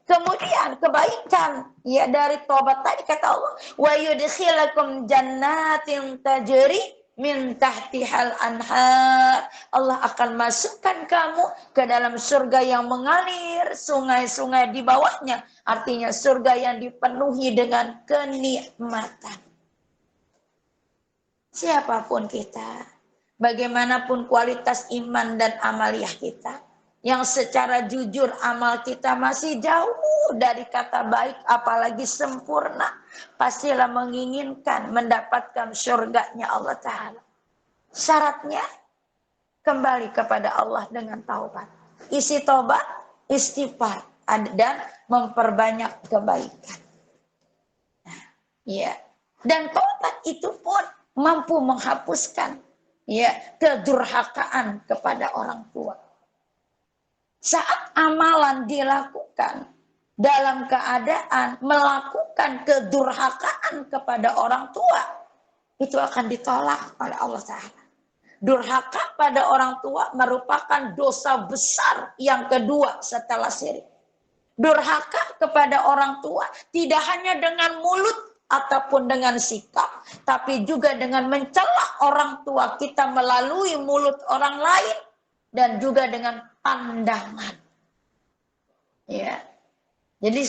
S1: Kemudian kebaikan ya dari taubat tadi kata Allah, wa yudkhilakum jannatin tajri min tahtihal anhar. Allah akan masukkan kamu ke dalam surga yang mengalir sungai-sungai di bawahnya. Artinya surga yang dipenuhi dengan kenikmatan. Siapapun kita, bagaimanapun kualitas iman dan amaliyah kita, yang secara jujur amal kita masih jauh dari kata baik apalagi sempurna, pastilah menginginkan mendapatkan surganya Allah Ta'ala. Syaratnya kembali kepada Allah dengan taubat. Isi taubat, istighfar dan memperbanyak kebaikan. Nah, ya. Dan taubat itu pun mampu menghapuskan ya kedurhakaan kepada orang tua. Saat amalan dilakukan dalam keadaan melakukan kedurhakaan kepada orang tua, itu akan ditolak oleh Allah Ta'ala. Durhaka pada orang tua merupakan dosa besar yang kedua setelah syirik. Durhaka kepada orang tua tidak hanya dengan mulut ataupun dengan sikap, tapi juga dengan mencela orang tua kita melalui mulut orang lain dan juga dengan pandangan. Ya. Jadi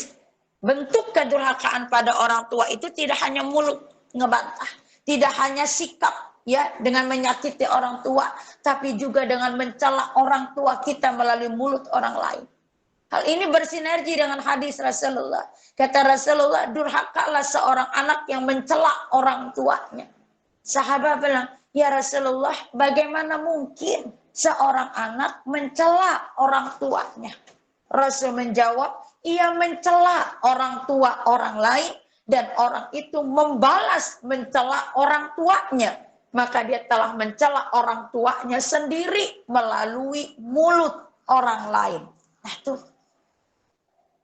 S1: bentuk kedurhakaan pada orang tua itu tidak hanya mulut ngebantah, tidak hanya sikap ya dengan menyakiti orang tua, tapi juga dengan mencela orang tua kita melalui mulut orang lain. Hal ini bersinergi dengan hadis Rasulullah. Kata Rasulullah, durhakalah seorang anak yang mencela orang tuanya. Sahabat bilang, ya Rasulullah, bagaimana mungkin seorang anak mencela orang tuanya? Rasul menjawab, ia mencela orang tua orang lain dan orang itu membalas mencela orang tuanya. Maka dia telah mencela orang tuanya sendiri melalui mulut orang lain. Nah tuh.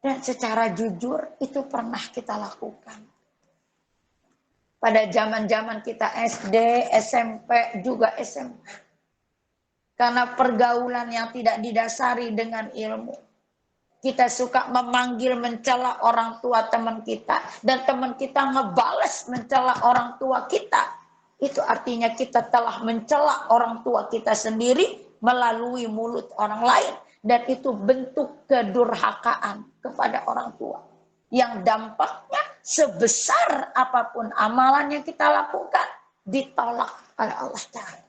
S1: Dan secara jujur itu pernah kita lakukan. Pada zaman-zaman kita SD, SMP, juga SMA. Karena pergaulan yang tidak didasari dengan ilmu. Kita suka memanggil, mencela orang tua teman kita. Dan teman kita ngebales mencela orang tua kita. Itu artinya kita telah mencela orang tua kita sendiri melalui mulut orang lain. Dan itu bentuk kedurhakaan kepada orang tua. Yang dampaknya sebesar apapun amalan yang kita lakukan, ditolak oleh Allah Ta'ala.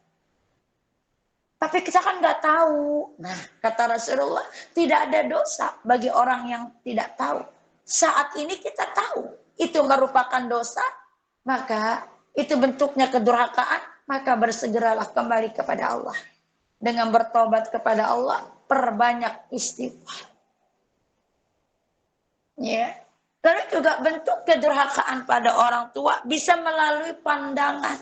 S1: Tapi kita kan nggak tahu. Nah, kata Rasulullah, tidak ada dosa bagi orang yang tidak tahu. Saat ini kita tahu, itu merupakan dosa, maka itu bentuknya kedurhakaan, maka bersegeralah kembali kepada Allah. Dengan bertobat kepada Allah, perbanyak istighfar. Ya. Lalu juga bentuk kedurhakaan pada orang tua bisa melalui pandangan.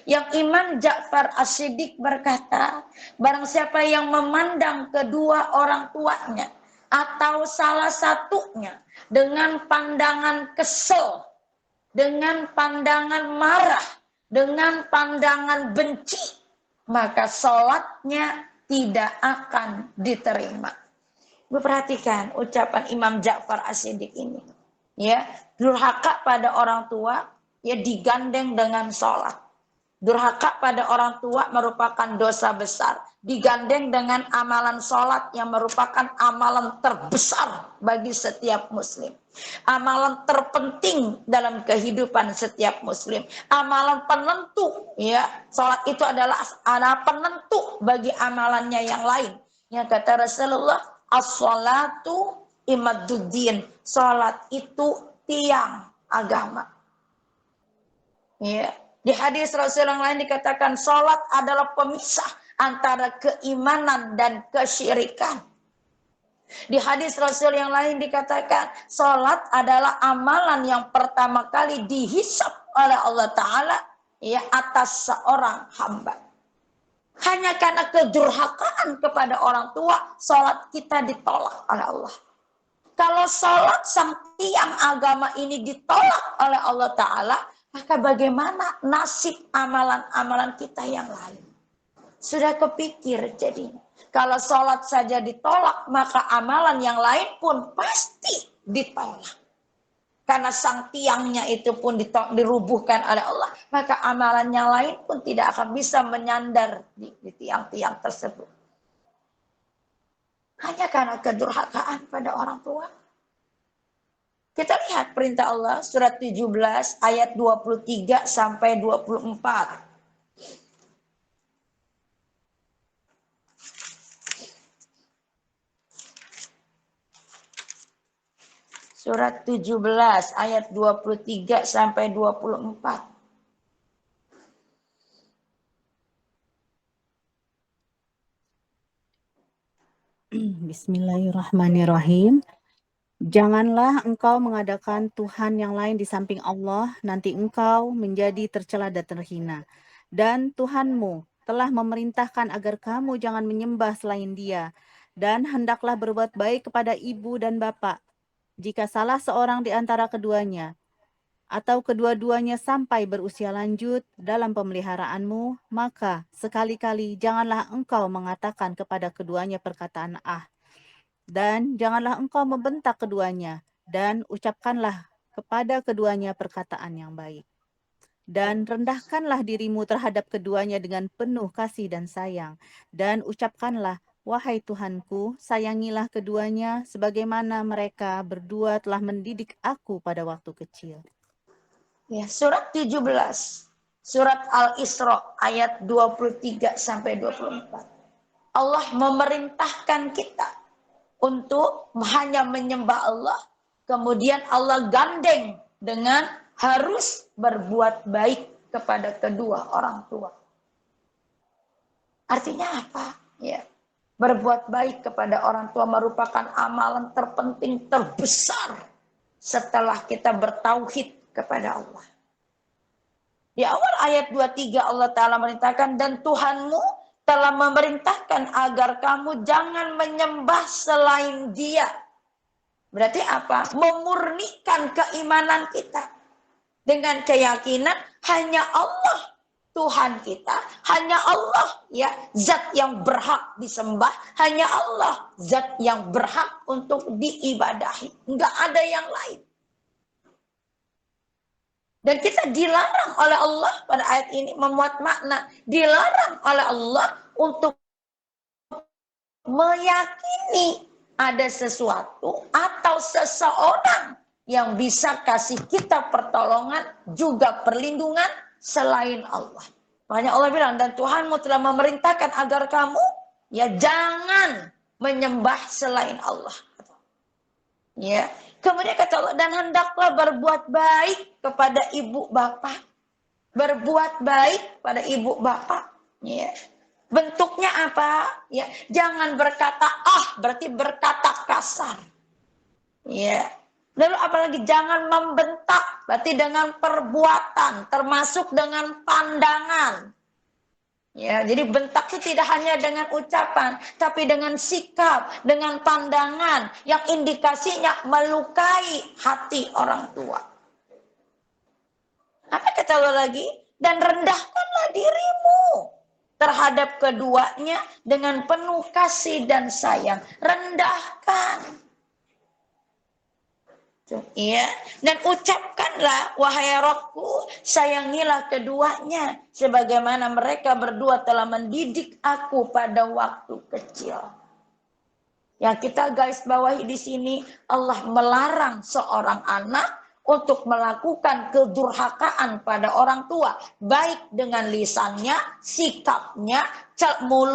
S1: Yang Imam Ja'far As-Siddiq berkata, barang siapa yang memandang kedua orang tuanya atau salah satunya dengan pandangan kesel, dengan pandangan marah, dengan pandangan benci, maka sholatnya tidak akan diterima. Perhatikan ucapan Imam Ja'far As-Siddiq ini. Ya, durhaka pada orang tua ya digandeng dengan sholat. Durhaka pada orang tua merupakan dosa besar. Digandeng dengan amalan sholat yang merupakan amalan terbesar bagi setiap muslim. Amalan terpenting dalam kehidupan setiap muslim. Amalan penentu. Ya, sholat itu adalah penentu bagi amalannya yang lain. Yang kata Rasulullah, as-sholatu imaduddin. Sholat itu tiang agama. Ya. Di hadis Rasul yang lain dikatakan sholat adalah pemisah antara keimanan dan kesyirikan. Di hadis Rasul yang lain dikatakan sholat adalah amalan yang pertama kali dihisab oleh Allah Ta'ala ya, atas seorang hamba. Hanya karena kedurhakaan kepada orang tua, sholat kita ditolak oleh Allah. Kalau sholat sang tiang agama ini ditolak oleh Allah Ta'ala, maka bagaimana nasib amalan-amalan kita yang lain? Sudah kepikir jadinya. Kalau sholat saja ditolak, maka amalan yang lain pun pasti ditolak. Karena sang tiangnya itu pun dirubuhkan oleh Allah, maka amalan yang lain pun tidak akan bisa menyandar di tiang-tiang tersebut. Hanya karena kedurhakaan pada orang tua. Kita lihat perintah Allah surat 17 ayat 23 sampai 24. Surat 17 ayat 23 sampai 24.
S2: Bismillahirrahmanirrahim. Janganlah engkau mengadakan Tuhan yang lain di samping Allah, nanti engkau menjadi tercela dan terhina. Dan Tuhanmu telah memerintahkan agar kamu jangan menyembah selain Dia, dan hendaklah berbuat baik kepada ibu dan bapak. Jika salah seorang di antara keduanya, atau kedua-duanya sampai berusia lanjut dalam pemeliharaanmu, maka sekali-kali janganlah engkau mengatakan kepada keduanya perkataan dan janganlah engkau membentak keduanya, dan ucapkanlah kepada keduanya perkataan yang baik. Dan rendahkanlah dirimu terhadap keduanya dengan penuh kasih dan sayang, dan ucapkanlah, wahai Tuhanku, sayangilah keduanya sebagaimana mereka berdua telah mendidik aku pada waktu kecil.
S1: Ya, surat 17, surat Al-Isra ayat 23 sampai 24. Allah memerintahkan kita untuk hanya menyembah Allah, kemudian Allah gandeng dengan harus berbuat baik kepada kedua orang tua. Artinya apa? Ya, berbuat baik kepada orang tua merupakan amalan terpenting terbesar setelah kita bertauhid kepada Allah. Di awal ayat 23 Allah Ta'ala merintahkan, dan Tuhanmu telah memerintahkan agar kamu jangan menyembah selain Dia. Berarti apa? Memurnikan keimanan kita dengan keyakinan hanya Allah Tuhan kita, hanya Allah ya zat yang berhak disembah, hanya Allah zat yang berhak untuk diibadahi, enggak ada yang lain. Dan kita dilarang oleh Allah pada ayat ini memuat makna, dilarang oleh Allah untuk meyakini ada sesuatu atau seseorang yang bisa kasih kita pertolongan juga perlindungan selain Allah. Makanya Allah bilang, dan Tuhanmu telah memerintahkan agar kamu ya jangan menyembah selain Allah. Ya. Kemudian kata Allah, dan hendaklah berbuat baik kepada ibu bapak. Berbuat baik pada ibu bapak. Ya. Bentuknya apa? Ya, jangan berkata berarti berkata kasar. Ya. Lalu apalagi jangan membentak, berarti dengan perbuatan, termasuk dengan pandangan. Ya, jadi bentak itu tidak hanya dengan ucapan, tapi dengan sikap, dengan pandangan yang indikasinya melukai hati orang tua. Apa kata Allah lagi? Dan rendahkanlah dirimu terhadap keduanya dengan penuh kasih dan sayang. Rendahkan. Ya, dan ucapkanlah, wahai Rabbku, sayangilah keduanya sebagaimana mereka berdua telah mendidik aku pada waktu kecil. Yang kita garis bawahi di sini, Allah melarang seorang anak untuk melakukan kedurhakaan pada orang tua, baik dengan lisannya, sikapnya,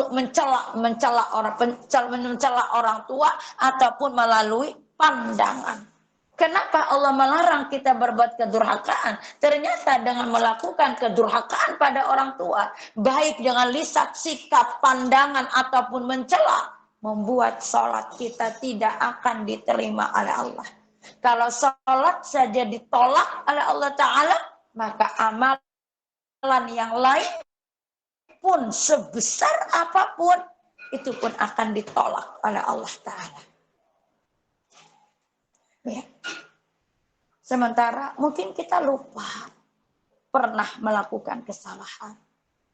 S1: mencela orang tua, ataupun melalui pandangan. Kenapa Allah melarang kita berbuat kedurhakaan? Ternyata dengan melakukan kedurhakaan pada orang tua, baik dengan lisan, sikap, pandangan, ataupun mencela, membuat sholat kita tidak akan diterima oleh Allah. Kalau sholat saja ditolak oleh Allah Ta'ala, maka amalan yang lain pun sebesar apapun, itu pun akan ditolak oleh Allah Ta'ala. Ya. Sementara mungkin kita lupa pernah melakukan kesalahan,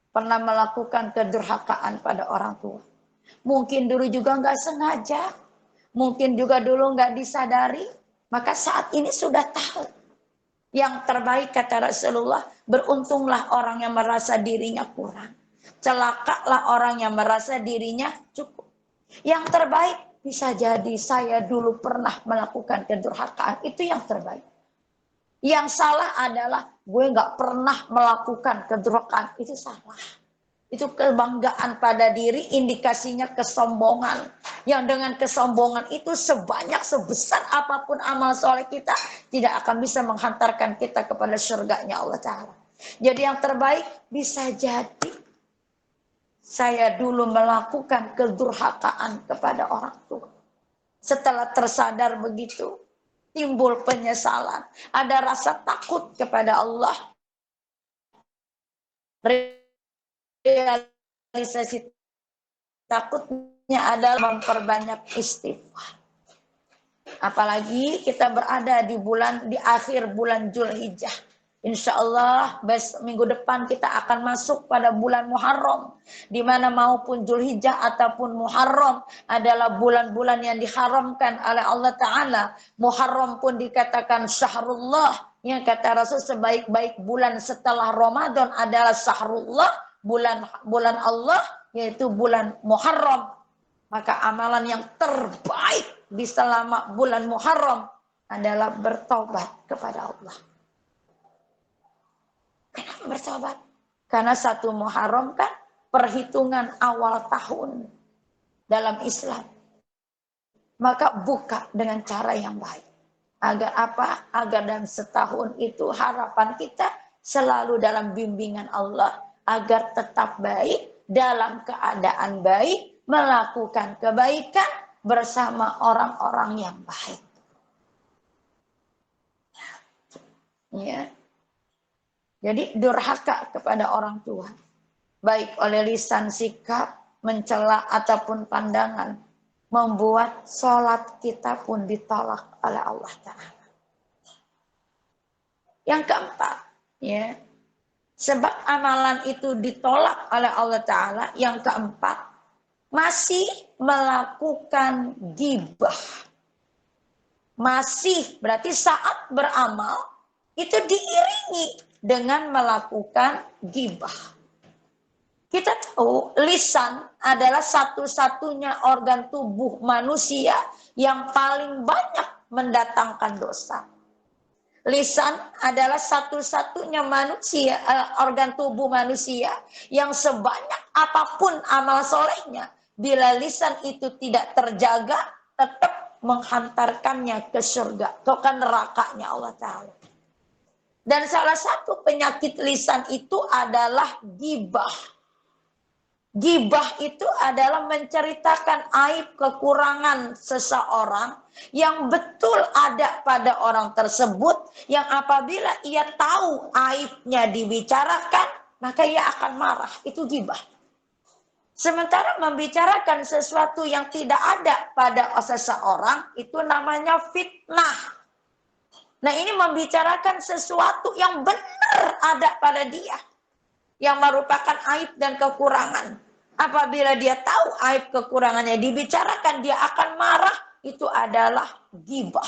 S1: pernah melakukan kedurhakaan pada orang tua. Mungkin dulu juga nggak sengaja, mungkin juga dulu nggak disadari, maka saat ini sudah tahu. Yang terbaik kata Rasulullah, beruntunglah orang yang merasa dirinya kurang, celakalah orang yang merasa dirinya cukup. Yang terbaik, bisa jadi saya dulu pernah melakukan kedurhakaan, itu yang terbaik. Yang salah adalah gue nggak pernah melakukan kedurhakaan, itu salah. Itu kebanggaan pada diri, indikasinya kesombongan. Yang dengan kesombongan itu sebanyak sebesar apapun amal soleh kita, tidak akan bisa menghantarkan kita kepada surganya Allah Ta'ala. Jadi yang terbaik, bisa jadi saya dulu melakukan kedurhakaan kepada orang tua. Setelah tersadar begitu, timbul penyesalan. Ada rasa takut kepada Allah. Realisasi takutnya adalah memperbanyak istighfar. Apalagi kita berada di akhir bulan Zulhijjah. Insya Allah minggu depan kita akan masuk pada bulan Muharram, di mana maupun Zulhijjah ataupun Muharram adalah bulan-bulan yang diharamkan oleh Allah Ta'ala. Muharram pun dikatakan syahrullah, yang kata Rasul sebaik-baik bulan setelah Ramadan adalah syahrullah, bulan Allah, yaitu bulan Muharram. Maka amalan yang terbaik di selama bulan Muharram adalah bertobat kepada Allah. Kenapa bertobat? Karena 1 Muharram kan perhitungan awal tahun dalam Islam. maka buka dengan cara yang baik. Agar apa? Agar dalam setahun itu harapan kita selalu dalam bimbingan Allah. Agar tetap baik, dalam keadaan baik, melakukan kebaikan bersama orang-orang yang baik. Ya. Jadi durhaka kepada orang tua, baik oleh lisan, sikap, mencela ataupun pandangan, membuat sholat kita pun ditolak oleh Allah Ta'ala. Yang keempat, ya, sebab amalan itu ditolak oleh Allah Ta'ala. Yang keempat, masih melakukan gibah. Masih berarti saat beramal itu diiringi dengan melakukan gibah. Kita tahu lisan adalah satu-satunya organ tubuh manusia yang paling banyak mendatangkan dosa. Lisan adalah satu-satunya manusia, organ tubuh manusia yang sebanyak apapun amal solehnya, bila lisan itu tidak terjaga, tetap menghantarkannya ke surga, ke nerakanya Allah Ta'ala. Dan salah satu penyakit lisan itu adalah gibah. Gibah itu adalah menceritakan aib kekurangan seseorang yang betul ada pada orang tersebut, yang apabila ia tahu aibnya dibicarakan, maka ia akan marah. Itu gibah. Sementara membicarakan sesuatu yang tidak ada pada seseorang, itu namanya fitnah. Nah, ini membicarakan sesuatu yang benar ada pada dia, yang merupakan aib dan kekurangan. Apabila dia tahu aib kekurangannya dibicarakan, dia akan marah. Itu adalah gibah.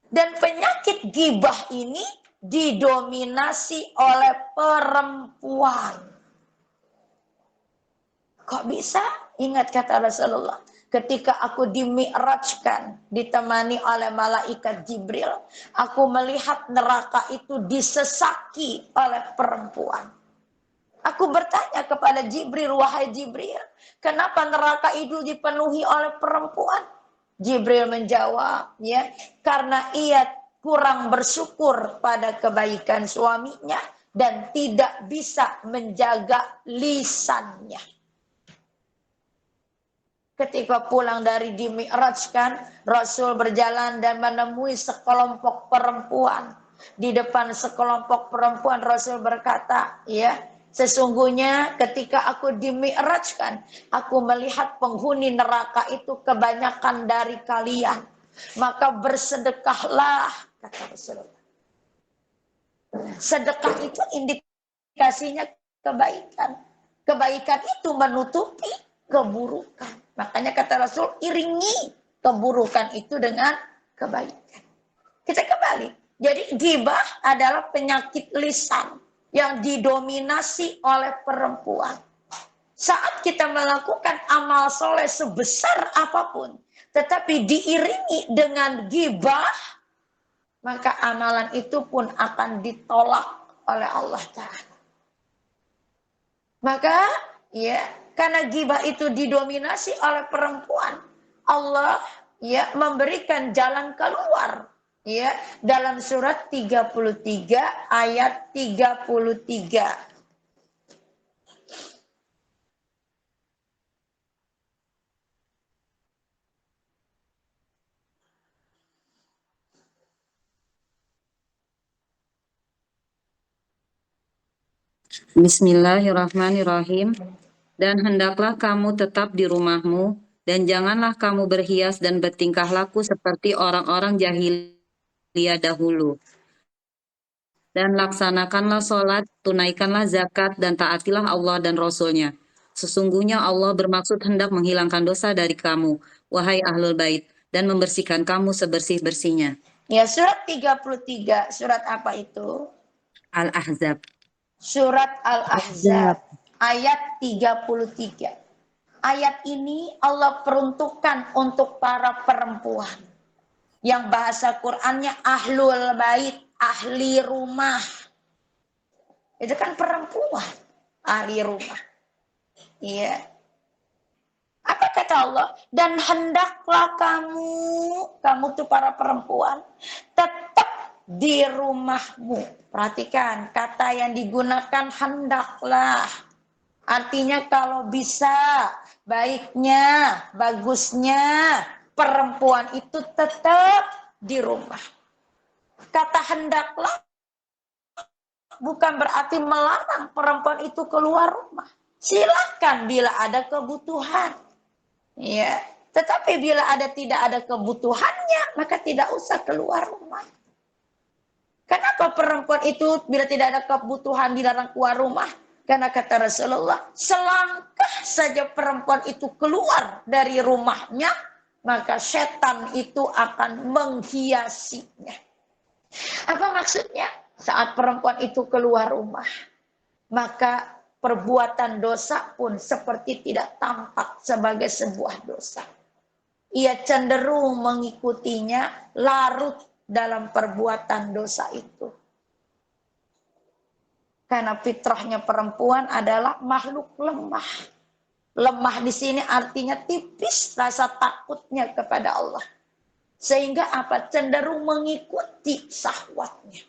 S1: Dan penyakit gibah ini didominasi oleh perempuan. Kok bisa? Ingat kata Rasulullah, ketika aku dimi'rajkan, ditemani oleh malaikat Jibril, aku melihat neraka itu disesaki oleh perempuan. Aku bertanya kepada Jibril, wahai Jibril, kenapa neraka itu dipenuhi oleh perempuan? Jibril menjawab, ya, karena ia kurang bersyukur pada kebaikan suaminya dan tidak bisa menjaga lisannya. Ketika pulang dari dimi'rajkan, Rasul berjalan dan menemui sekelompok perempuan. Di depan sekelompok perempuan Rasul berkata, ya, sesungguhnya ketika aku dimi'rajkan, aku melihat penghuni neraka itu kebanyakan dari kalian. Maka bersedekahlah, kata Rasulullah. Sedekah itu indikasinya kebaikan. Kebaikan itu menutupi keburukan. Makanya kata Rasul, iringi keburukan itu dengan kebaikan. Kita kembali. Jadi gibah adalah penyakit lisan yang didominasi oleh perempuan. Saat kita melakukan amal soleh sebesar apapun, tetapi diiringi dengan gibah, maka amalan itu pun akan ditolak oleh Allah Ta'ala. Maka, ya, karena gibah itu didominasi oleh perempuan, Allah, ya, memberikan jalan keluar, ya, dalam surat 33 ayat 33.
S3: Bismillahirrahmanirrahim. Dan hendaklah kamu tetap di rumahmu, dan janganlah kamu berhias dan bertingkah laku seperti orang-orang jahiliyah dahulu. Dan laksanakanlah sholat, tunaikanlah zakat, dan taatilah Allah dan Rasul-Nya. Sesungguhnya Allah bermaksud hendak menghilangkan dosa dari kamu, wahai ahlul bait, dan membersihkan kamu sebersih-bersihnya.
S1: Ya, surat 33, surat apa itu?
S3: Al-Ahzab.
S1: Surat Al-Ahzab ayat 33. Ayat ini Allah peruntukkan untuk para perempuan yang bahasa Qur'annya ahlul bait, ahli rumah. Itu kan perempuan, ahli rumah. Iya. Apa kata Allah? Dan hendaklah kamu tuh para perempuan, tetap di rumahmu. Perhatikan, kata yang digunakan hendaklah. Artinya kalau bisa, baiknya, bagusnya, perempuan itu tetap di rumah. Kata hendaklah bukan berarti melarang perempuan itu keluar rumah. Silakan bila ada kebutuhan. Ya, tetapi bila tidak ada kebutuhannya, maka tidak usah keluar rumah. Kenapa perempuan itu bila tidak ada kebutuhan dilarang keluar rumah? Karena kata Rasulullah, selangkah saja perempuan itu keluar dari rumahnya, maka setan itu akan menghiasinya. Apa maksudnya? Saat perempuan itu keluar rumah, maka perbuatan dosa pun seperti tidak tampak sebagai sebuah dosa. Ia cenderung mengikutinya, larut dalam perbuatan dosa itu. Karena fitrahnya perempuan adalah makhluk lemah. Lemah di sini artinya tipis rasa takutnya kepada Allah. Sehingga apa? Cenderung mengikuti syahwatnya.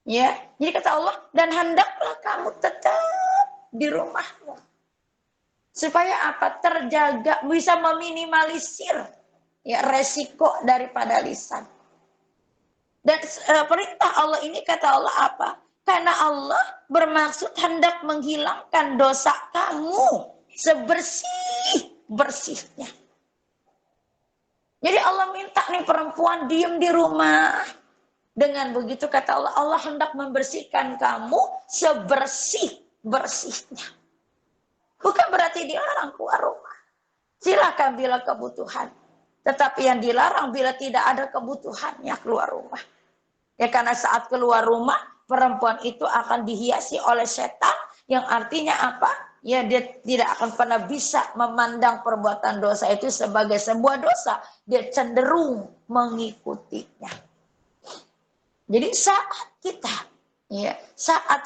S1: Ya, jadi kata Allah, dan hendaklah kamu tetap di rumahmu. Supaya apa? Terjaga, bisa meminimalisir ya resiko daripada lisan. Dan perintah Allah ini kata Allah apa? Karena Allah bermaksud hendak menghilangkan dosa kamu sebersih-bersihnya. Jadi Allah minta nih perempuan diem di rumah. Dengan begitu kata Allah, Allah hendak membersihkan kamu sebersih-bersihnya. Bukan berarti dilarang keluar rumah. Silakan bila kebutuhan. Tetapi yang dilarang bila tidak ada kebutuhannya keluar rumah. Ya karena saat keluar rumah, perempuan itu akan dihiasi oleh setan. Yang artinya apa? Ya dia tidak akan pernah bisa memandang perbuatan dosa itu sebagai sebuah dosa. Dia cenderung mengikutinya. Jadi saat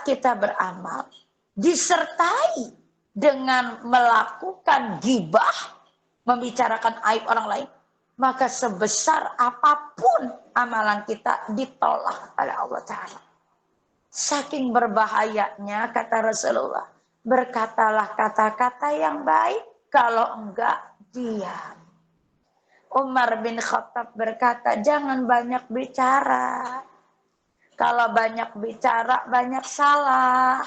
S1: kita beramal, disertai dengan melakukan ghibah, membicarakan aib orang lain, maka sebesar apapun amalan kita ditolak oleh Allah Ta'ala. Saking berbahayanya kata Rasulullah, berkatalah kata-kata yang baik, kalau enggak diam. Umar bin Khattab berkata, jangan banyak bicara. Kalau banyak bicara, banyak salah.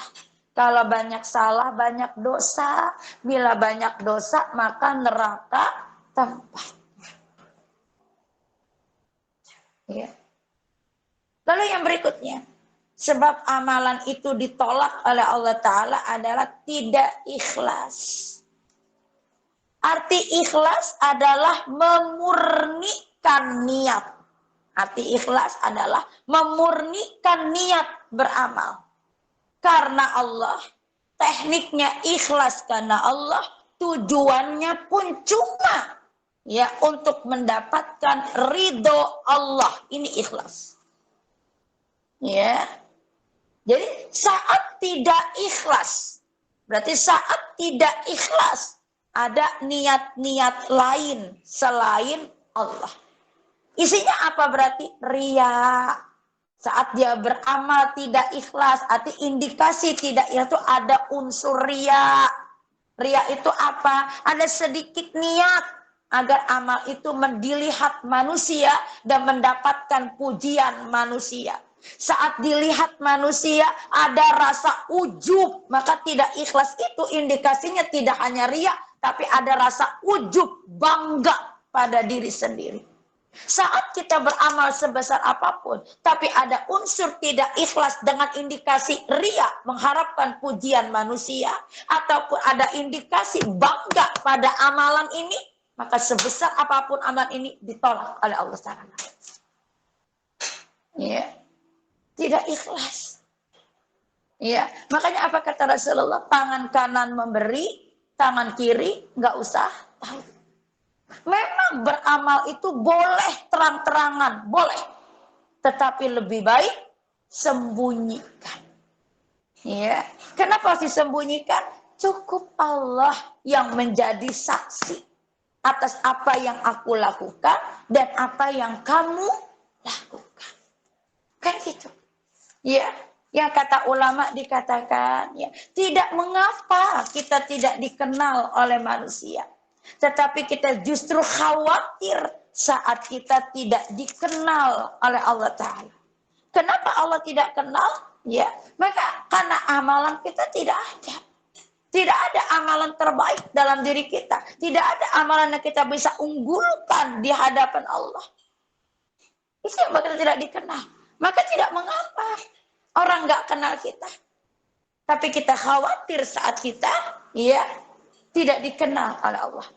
S1: Kalau banyak salah, banyak dosa. Bila banyak dosa, maka neraka tempatnya. Ya. Lalu yang berikutnya, sebab amalan itu ditolak oleh Allah Ta'ala adalah tidak ikhlas. Arti ikhlas adalah memurnikan niat. Arti ikhlas adalah memurnikan niat beramal. Karena Allah, tekniknya ikhlas karena Allah, tujuannya pun cuma ya untuk mendapatkan ridho Allah. Ini ikhlas. Ya. Jadi saat tidak ikhlas, berarti saat tidak ikhlas ada niat-niat lain selain Allah. Isinya apa berarti? Ria. Saat dia beramal tidak ikhlas, arti indikasi tidak itu ada unsur ria. Ria itu apa? Ada sedikit niat agar amal itu dilihat manusia dan mendapatkan pujian manusia. Saat dilihat manusia ada rasa ujub, maka tidak ikhlas itu indikasinya tidak hanya ria, tapi ada rasa ujub, bangga pada diri sendiri. Saat kita beramal sebesar apapun, tapi ada unsur tidak ikhlas dengan indikasi ria, mengharapkan pujian manusia, ataupun ada indikasi bangga pada amalan ini, maka sebesar apapun amalan ini ditolak oleh Allah Ta'ala. Ya, tidak ikhlas. Ya, makanya apa kata Rasulullah? Tangan kanan memberi, tangan kiri nggak usah tahu. Memang beramal itu boleh terang-terangan, boleh. Tetapi lebih baik sembunyikan. Ya, kenapa sih sembunyikan? cukup Allah yang menjadi saksi atas apa yang aku lakukan dan apa yang kamu lakukan. Kan gitu. Ya, yang kata ulama dikatakan, ya, tidak mengapa kita tidak dikenal oleh manusia. Tetapi kita justru khawatir saat kita tidak dikenal oleh Allah Ta'ala. Kenapa Allah tidak kenal? Ya, maka karena amalan kita tidak ada. Tidak ada amalan terbaik dalam diri kita. Tidak ada amalan yang kita bisa unggulkan di hadapan Allah. Itu yang kita tidak dikenal. Maka tidak mengapa orang nggak kenal kita. Tapi kita khawatir saat kita ya tidak dikenal oleh Allah.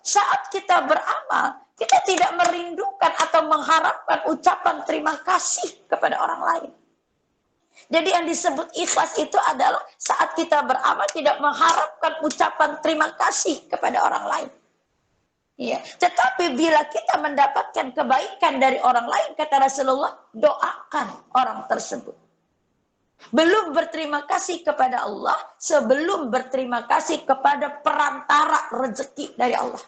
S1: Saat kita beramal, kita tidak merindukan atau mengharapkan ucapan terima kasih kepada orang lain. Jadi yang disebut ikhlas itu adalah saat kita beramal tidak mengharapkan ucapan terima kasih kepada orang lain. Ya, tetapi bila kita mendapatkan kebaikan dari orang lain, kata Rasulullah, doakan orang tersebut. Belum berterima kasih kepada Allah sebelum berterima kasih kepada perantara rezeki dari Allah.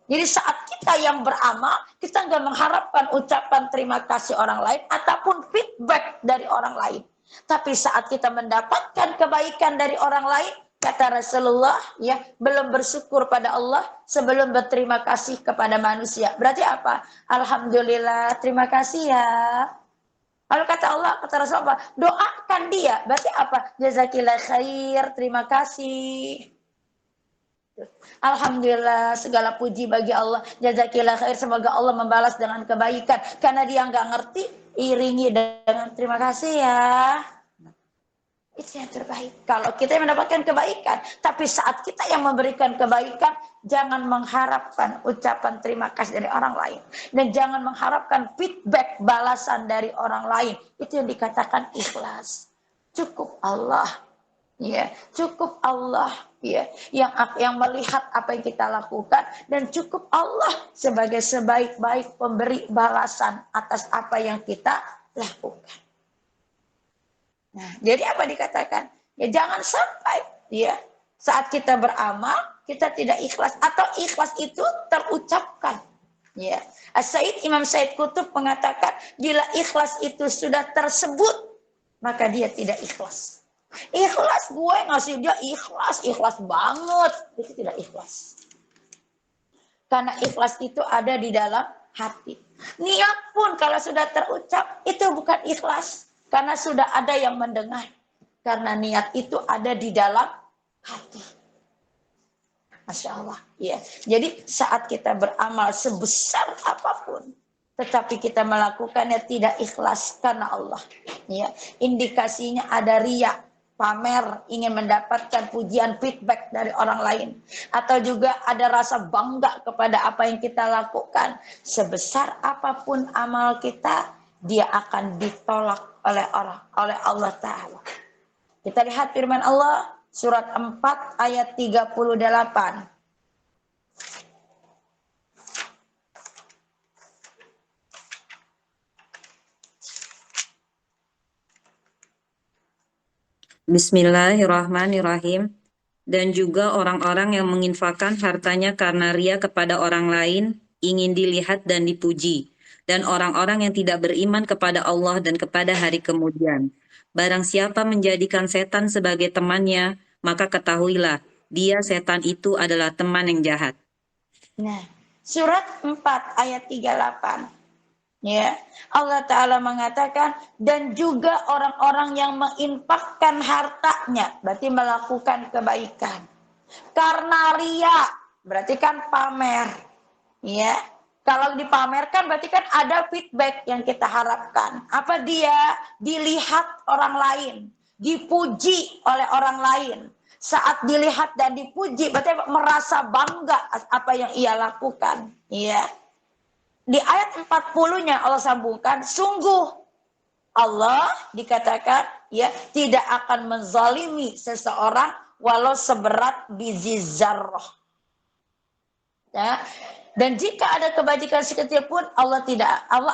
S1: Jadi saat kita yang beramal, kita nggak mengharapkan ucapan terima kasih orang lain ataupun feedback dari orang lain. Tapi saat kita mendapatkan kebaikan dari orang lain, kata Rasulullah, ya, belum bersyukur pada Allah sebelum berterima kasih kepada manusia. Berarti apa? Alhamdulillah, terima kasih ya. Lalu kata Allah, kata Rasulullah, doakan dia. Berarti apa? Jazakillah khair, terima kasih. Alhamdulillah, segala puji bagi Allah. Jazakillah khair, semoga Allah membalas dengan kebaikan. Karena dia nggak ngerti, iringi dengan terima kasih ya. Itu yang terbaik. Kalau kita yang mendapatkan kebaikan, tapi saat kita yang memberikan kebaikan, jangan mengharapkan ucapan terima kasih dari orang lain. Dan jangan mengharapkan feedback balasan dari orang lain. Itu yang dikatakan ikhlas. Cukup Allah. Ya, cukup Allah ya yang melihat apa yang kita lakukan, dan cukup Allah sebagai sebaik-baik pemberi balasan atas apa yang kita lakukan. Nah, jadi apa dikatakan? Ya jangan sampai ya saat kita beramal kita tidak ikhlas atau ikhlas itu terucapkan. Ya, Imam Said Qutb mengatakan bila ikhlas itu sudah tersebut maka dia tidak ikhlas. Ikhlas gue ngasih dia ikhlas banget, itu tidak ikhlas. Karena ikhlas itu ada di dalam hati. Niat pun kalau sudah terucap itu bukan ikhlas, karena sudah ada yang mendengar. Karena niat itu ada di dalam hati. Masya Allah. Ya. Jadi saat kita beramal sebesar apapun, tetapi kita melakukannya tidak ikhlas karena Allah. Ya. Indikasinya ada riya, pamer, ingin mendapatkan pujian feedback dari orang lain, atau juga ada rasa bangga kepada apa yang kita lakukan. Sebesar apapun amal kita, dia akan ditolak oleh Allah Ta'ala. Kita lihat firman Allah surat 4 ayat 38.
S3: Bismillahirrahmanirrahim. Dan juga orang-orang yang menginfakkan hartanya karena ria kepada orang lain, ingin dilihat dan dipuji. Dan orang-orang yang tidak beriman kepada Allah dan kepada hari kemudian. Barang siapa menjadikan setan sebagai temannya, maka ketahuilah, dia setan itu adalah teman yang jahat.
S1: Nah, surat 4 ayat 38. Ya, Allah Ta'ala mengatakan, dan juga orang-orang yang menginfakkan hartanya, berarti melakukan kebaikan. Karena ria, berarti kan pamer. Ya, kalau dipamerkan berarti kan ada feedback yang kita harapkan. Apa dia? Dilihat orang lain, dipuji oleh orang lain. Saat dilihat dan dipuji, berarti merasa bangga apa yang ia lakukan. Ya. Di ayat 40-nya Allah sambungkan, sungguh Allah dikatakan ya tidak akan menzalimi seseorang walau seberat biji zarrah. Ya. Dan jika ada kebajikan sekecil pun Allah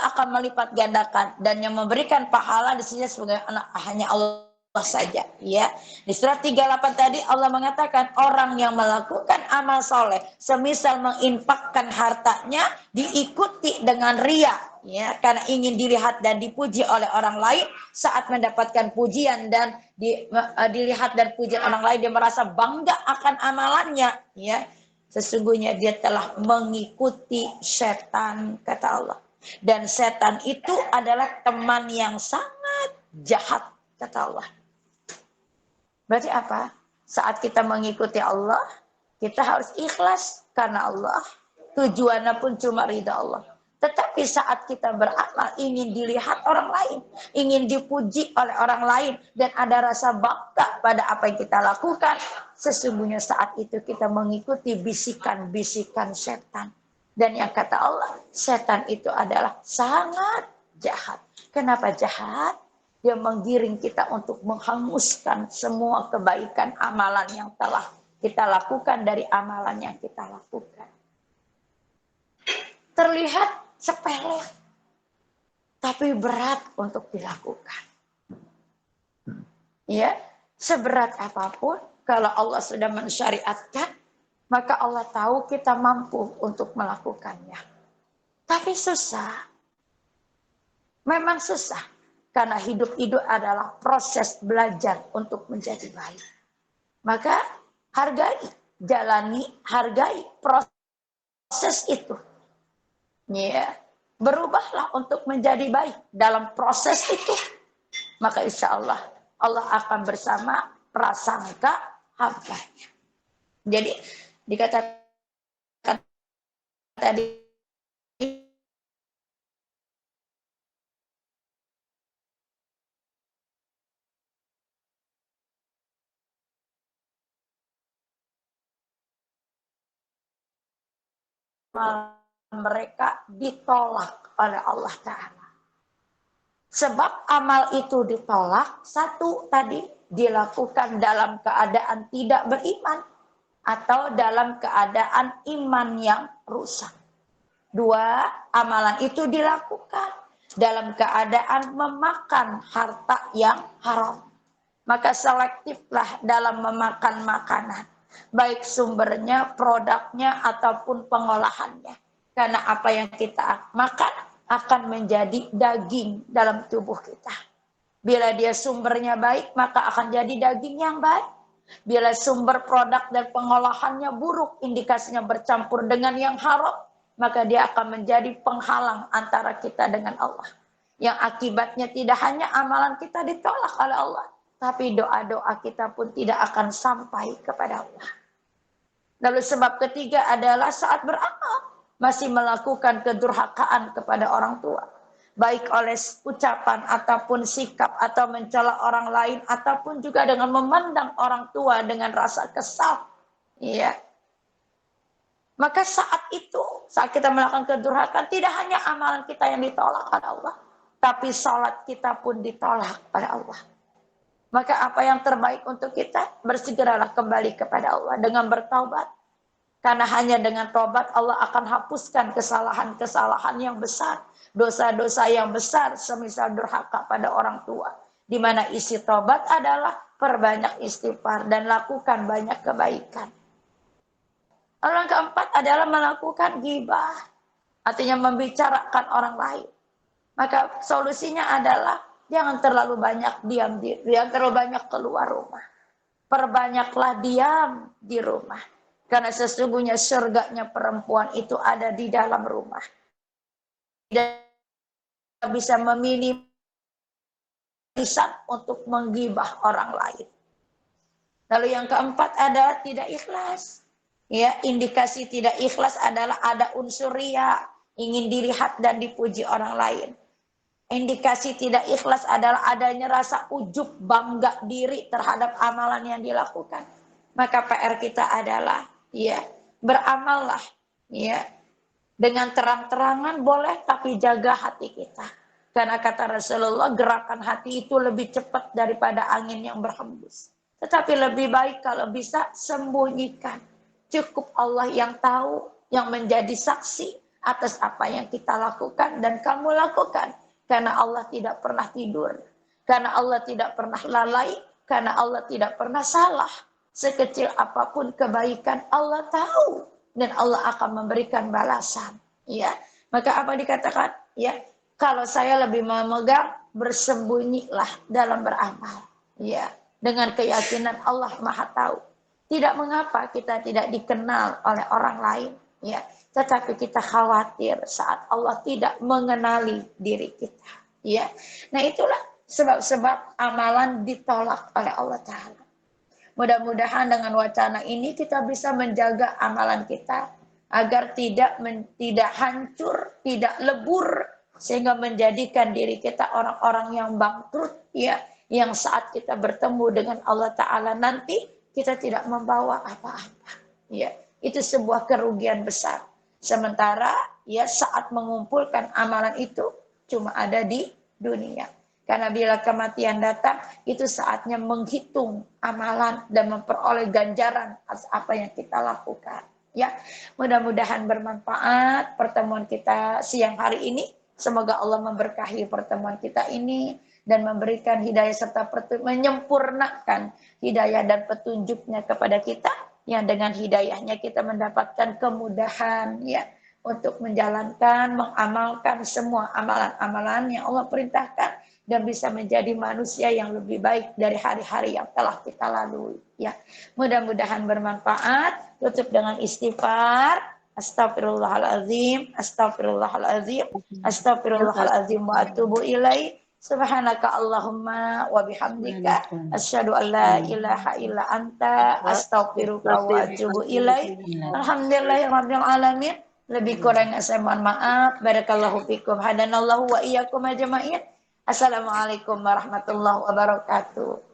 S1: akan melipat gandakan, dan yang memberikan pahala di sini sebagai anak hanya Allah saja, ya. Di surat 38 tadi Allah mengatakan orang yang melakukan amal soleh semisal menginfakkan hartanya diikuti dengan ria, ya, karena ingin dilihat dan dipuji oleh orang lain. Saat mendapatkan pujian dan dilihat dan pujian orang lain, dia merasa bangga akan amalannya, ya. Sesungguhnya dia telah mengikuti setan, kata Allah. Dan setan itu adalah teman yang sangat jahat, kata Allah. Berarti apa? Saat kita mengikuti Allah, kita harus ikhlas karena Allah. Tujuannya pun cuma ridha Allah. Tetapi saat kita beramal ingin dilihat orang lain, ingin dipuji oleh orang lain, dan ada rasa bangga pada apa yang kita lakukan, sesungguhnya saat itu kita mengikuti bisikan-bisikan setan. Dan yang kata Allah, setan itu adalah sangat jahat. Kenapa jahat? Dia menggiring kita untuk menghanguskan semua kebaikan amalan yang telah kita lakukan dari amalan yang kita lakukan. Terlihat sepele, tapi berat untuk dilakukan. Ya, seberat apapun, kalau Allah sudah mensyariatkan, maka Allah tahu kita mampu untuk melakukannya. Tapi susah. Memang susah. Karena hidup itu adalah proses belajar untuk menjadi baik. Maka hargai, jalani, hargai proses itu. Ya, berubahlah untuk menjadi baik dalam proses itu. Maka insya Allah, Allah akan bersama prasangka hambanya. Jadi dikatakan tadi, mereka ditolak oleh Allah Ta'ala. Sebab amal itu ditolak, satu tadi dilakukan dalam keadaan tidak beriman atau dalam keadaan iman yang rusak. Dua, amalan itu dilakukan dalam keadaan memakan harta yang haram. Maka selektiflah dalam memakan makanan, baik sumbernya, produknya, ataupun pengolahannya. Karena apa yang kita makan akan menjadi daging dalam tubuh kita. Bila dia sumbernya baik, maka akan jadi daging yang baik. Bila sumber produk dan pengolahannya buruk, indikasinya bercampur dengan yang haram, maka dia akan menjadi penghalang antara kita dengan Allah. Yang akibatnya tidak hanya amalan kita ditolak oleh Allah, tapi doa-doa kita pun tidak akan sampai kepada Allah. Lalu sebab ketiga adalah saat beramal masih melakukan kedurhakaan kepada orang tua, baik oleh ucapan ataupun sikap, atau mencela orang lain, ataupun juga dengan memandang orang tua dengan rasa kesal. Iya. Maka saat itu, saat kita melakukan kedurhakaan, tidak hanya amalan kita yang ditolak oleh Allah, tapi sholat kita pun ditolak oleh Allah. Maka apa yang terbaik untuk kita? Bersegeralah kembali kepada Allah dengan bertaubat. Karena hanya dengan taubat Allah akan hapuskan kesalahan-kesalahan yang besar, dosa-dosa yang besar, semisal durhaka pada orang tua. Di mana isi taubat adalah perbanyak istighfar dan lakukan banyak kebaikan. Lalu yang keempat adalah melakukan ghibah, artinya membicarakan orang lain. Maka solusinya adalah jangan terlalu banyak diam, jangan terlalu banyak keluar rumah. Perbanyaklah diam di rumah. Karena sesungguhnya surganya perempuan itu ada di dalam rumah. Tidak bisa memilih lisan untuk menggibah orang lain. Lalu yang keempat adalah tidak ikhlas. Ya, indikasi tidak ikhlas adalah ada unsur riya, ingin dilihat dan dipuji orang lain. Indikasi tidak ikhlas adalah adanya rasa ujub, bangga diri terhadap amalan yang dilakukan. Maka PR kita adalah, ya, beramallah, ya, dengan terang-terangan boleh, tapi jaga hati kita. Karena kata Rasulullah, gerakan hati itu lebih cepat daripada angin yang berhembus. Tetapi lebih baik kalau bisa sembunyikan. Cukup Allah yang tahu, yang menjadi saksi atas apa yang kita lakukan dan kamu lakukan. Karena Allah tidak pernah tidur. Karena Allah tidak pernah lalai, karena Allah tidak pernah salah. Sekecil apapun kebaikan Allah tahu dan Allah akan memberikan balasan. Ya, maka apa dikatakan? Ya, kalau saya lebih memegang, bersembunyilah dalam beramal. Ya, dengan keyakinan Allah Maha Tahu. Tidak mengapa kita tidak dikenal oleh orang lain. Ya, tetapi kita khawatir saat Allah tidak mengenali diri kita. Ya, nah itulah sebab-sebab amalan ditolak oleh Allah Ta'ala. Mudah-mudahan dengan wacana ini kita bisa menjaga amalan kita agar tidak hancur, tidak lebur, sehingga menjadikan diri kita orang-orang yang bangkrut, ya, yang saat kita bertemu dengan Allah Ta'ala nanti kita tidak membawa apa-apa. Ya, itu sebuah kerugian besar. Sementara ya saat mengumpulkan amalan itu cuma ada di dunia. Karena bila kematian datang, itu saatnya menghitung amalan dan memperoleh ganjaran atas apa yang kita lakukan. Ya, mudah-mudahan bermanfaat pertemuan kita siang hari ini. Semoga Allah memberkahi pertemuan kita ini dan memberikan hidayah serta menyempurnakan hidayah dan petunjuknya kepada kita, yang dengan hidayahnya kita mendapatkan kemudahan, ya, untuk menjalankan, mengamalkan semua amalan-amalan yang Allah perintahkan dan bisa menjadi manusia yang lebih baik dari hari-hari yang telah kita lalui. Ya, mudah-mudahan bermanfaat. Tutup dengan istighfar. Astagfirullahaladzim, astagfirullahaladzim, astagfirullahaladzim wa atubu ilaih. Subhanaka Allahumma wa bihamdika asyhadu an la ilaha illa anta astaghfiruka wa atubu ilaih. Alhamdulillahirabbil alamin. Lebih kurangnya saya mohon maaf. Barakallahu fikum. Hadanallahu wa iyyakum ajma'in. Assalamualaikum warahmatullahi wabarakatuh.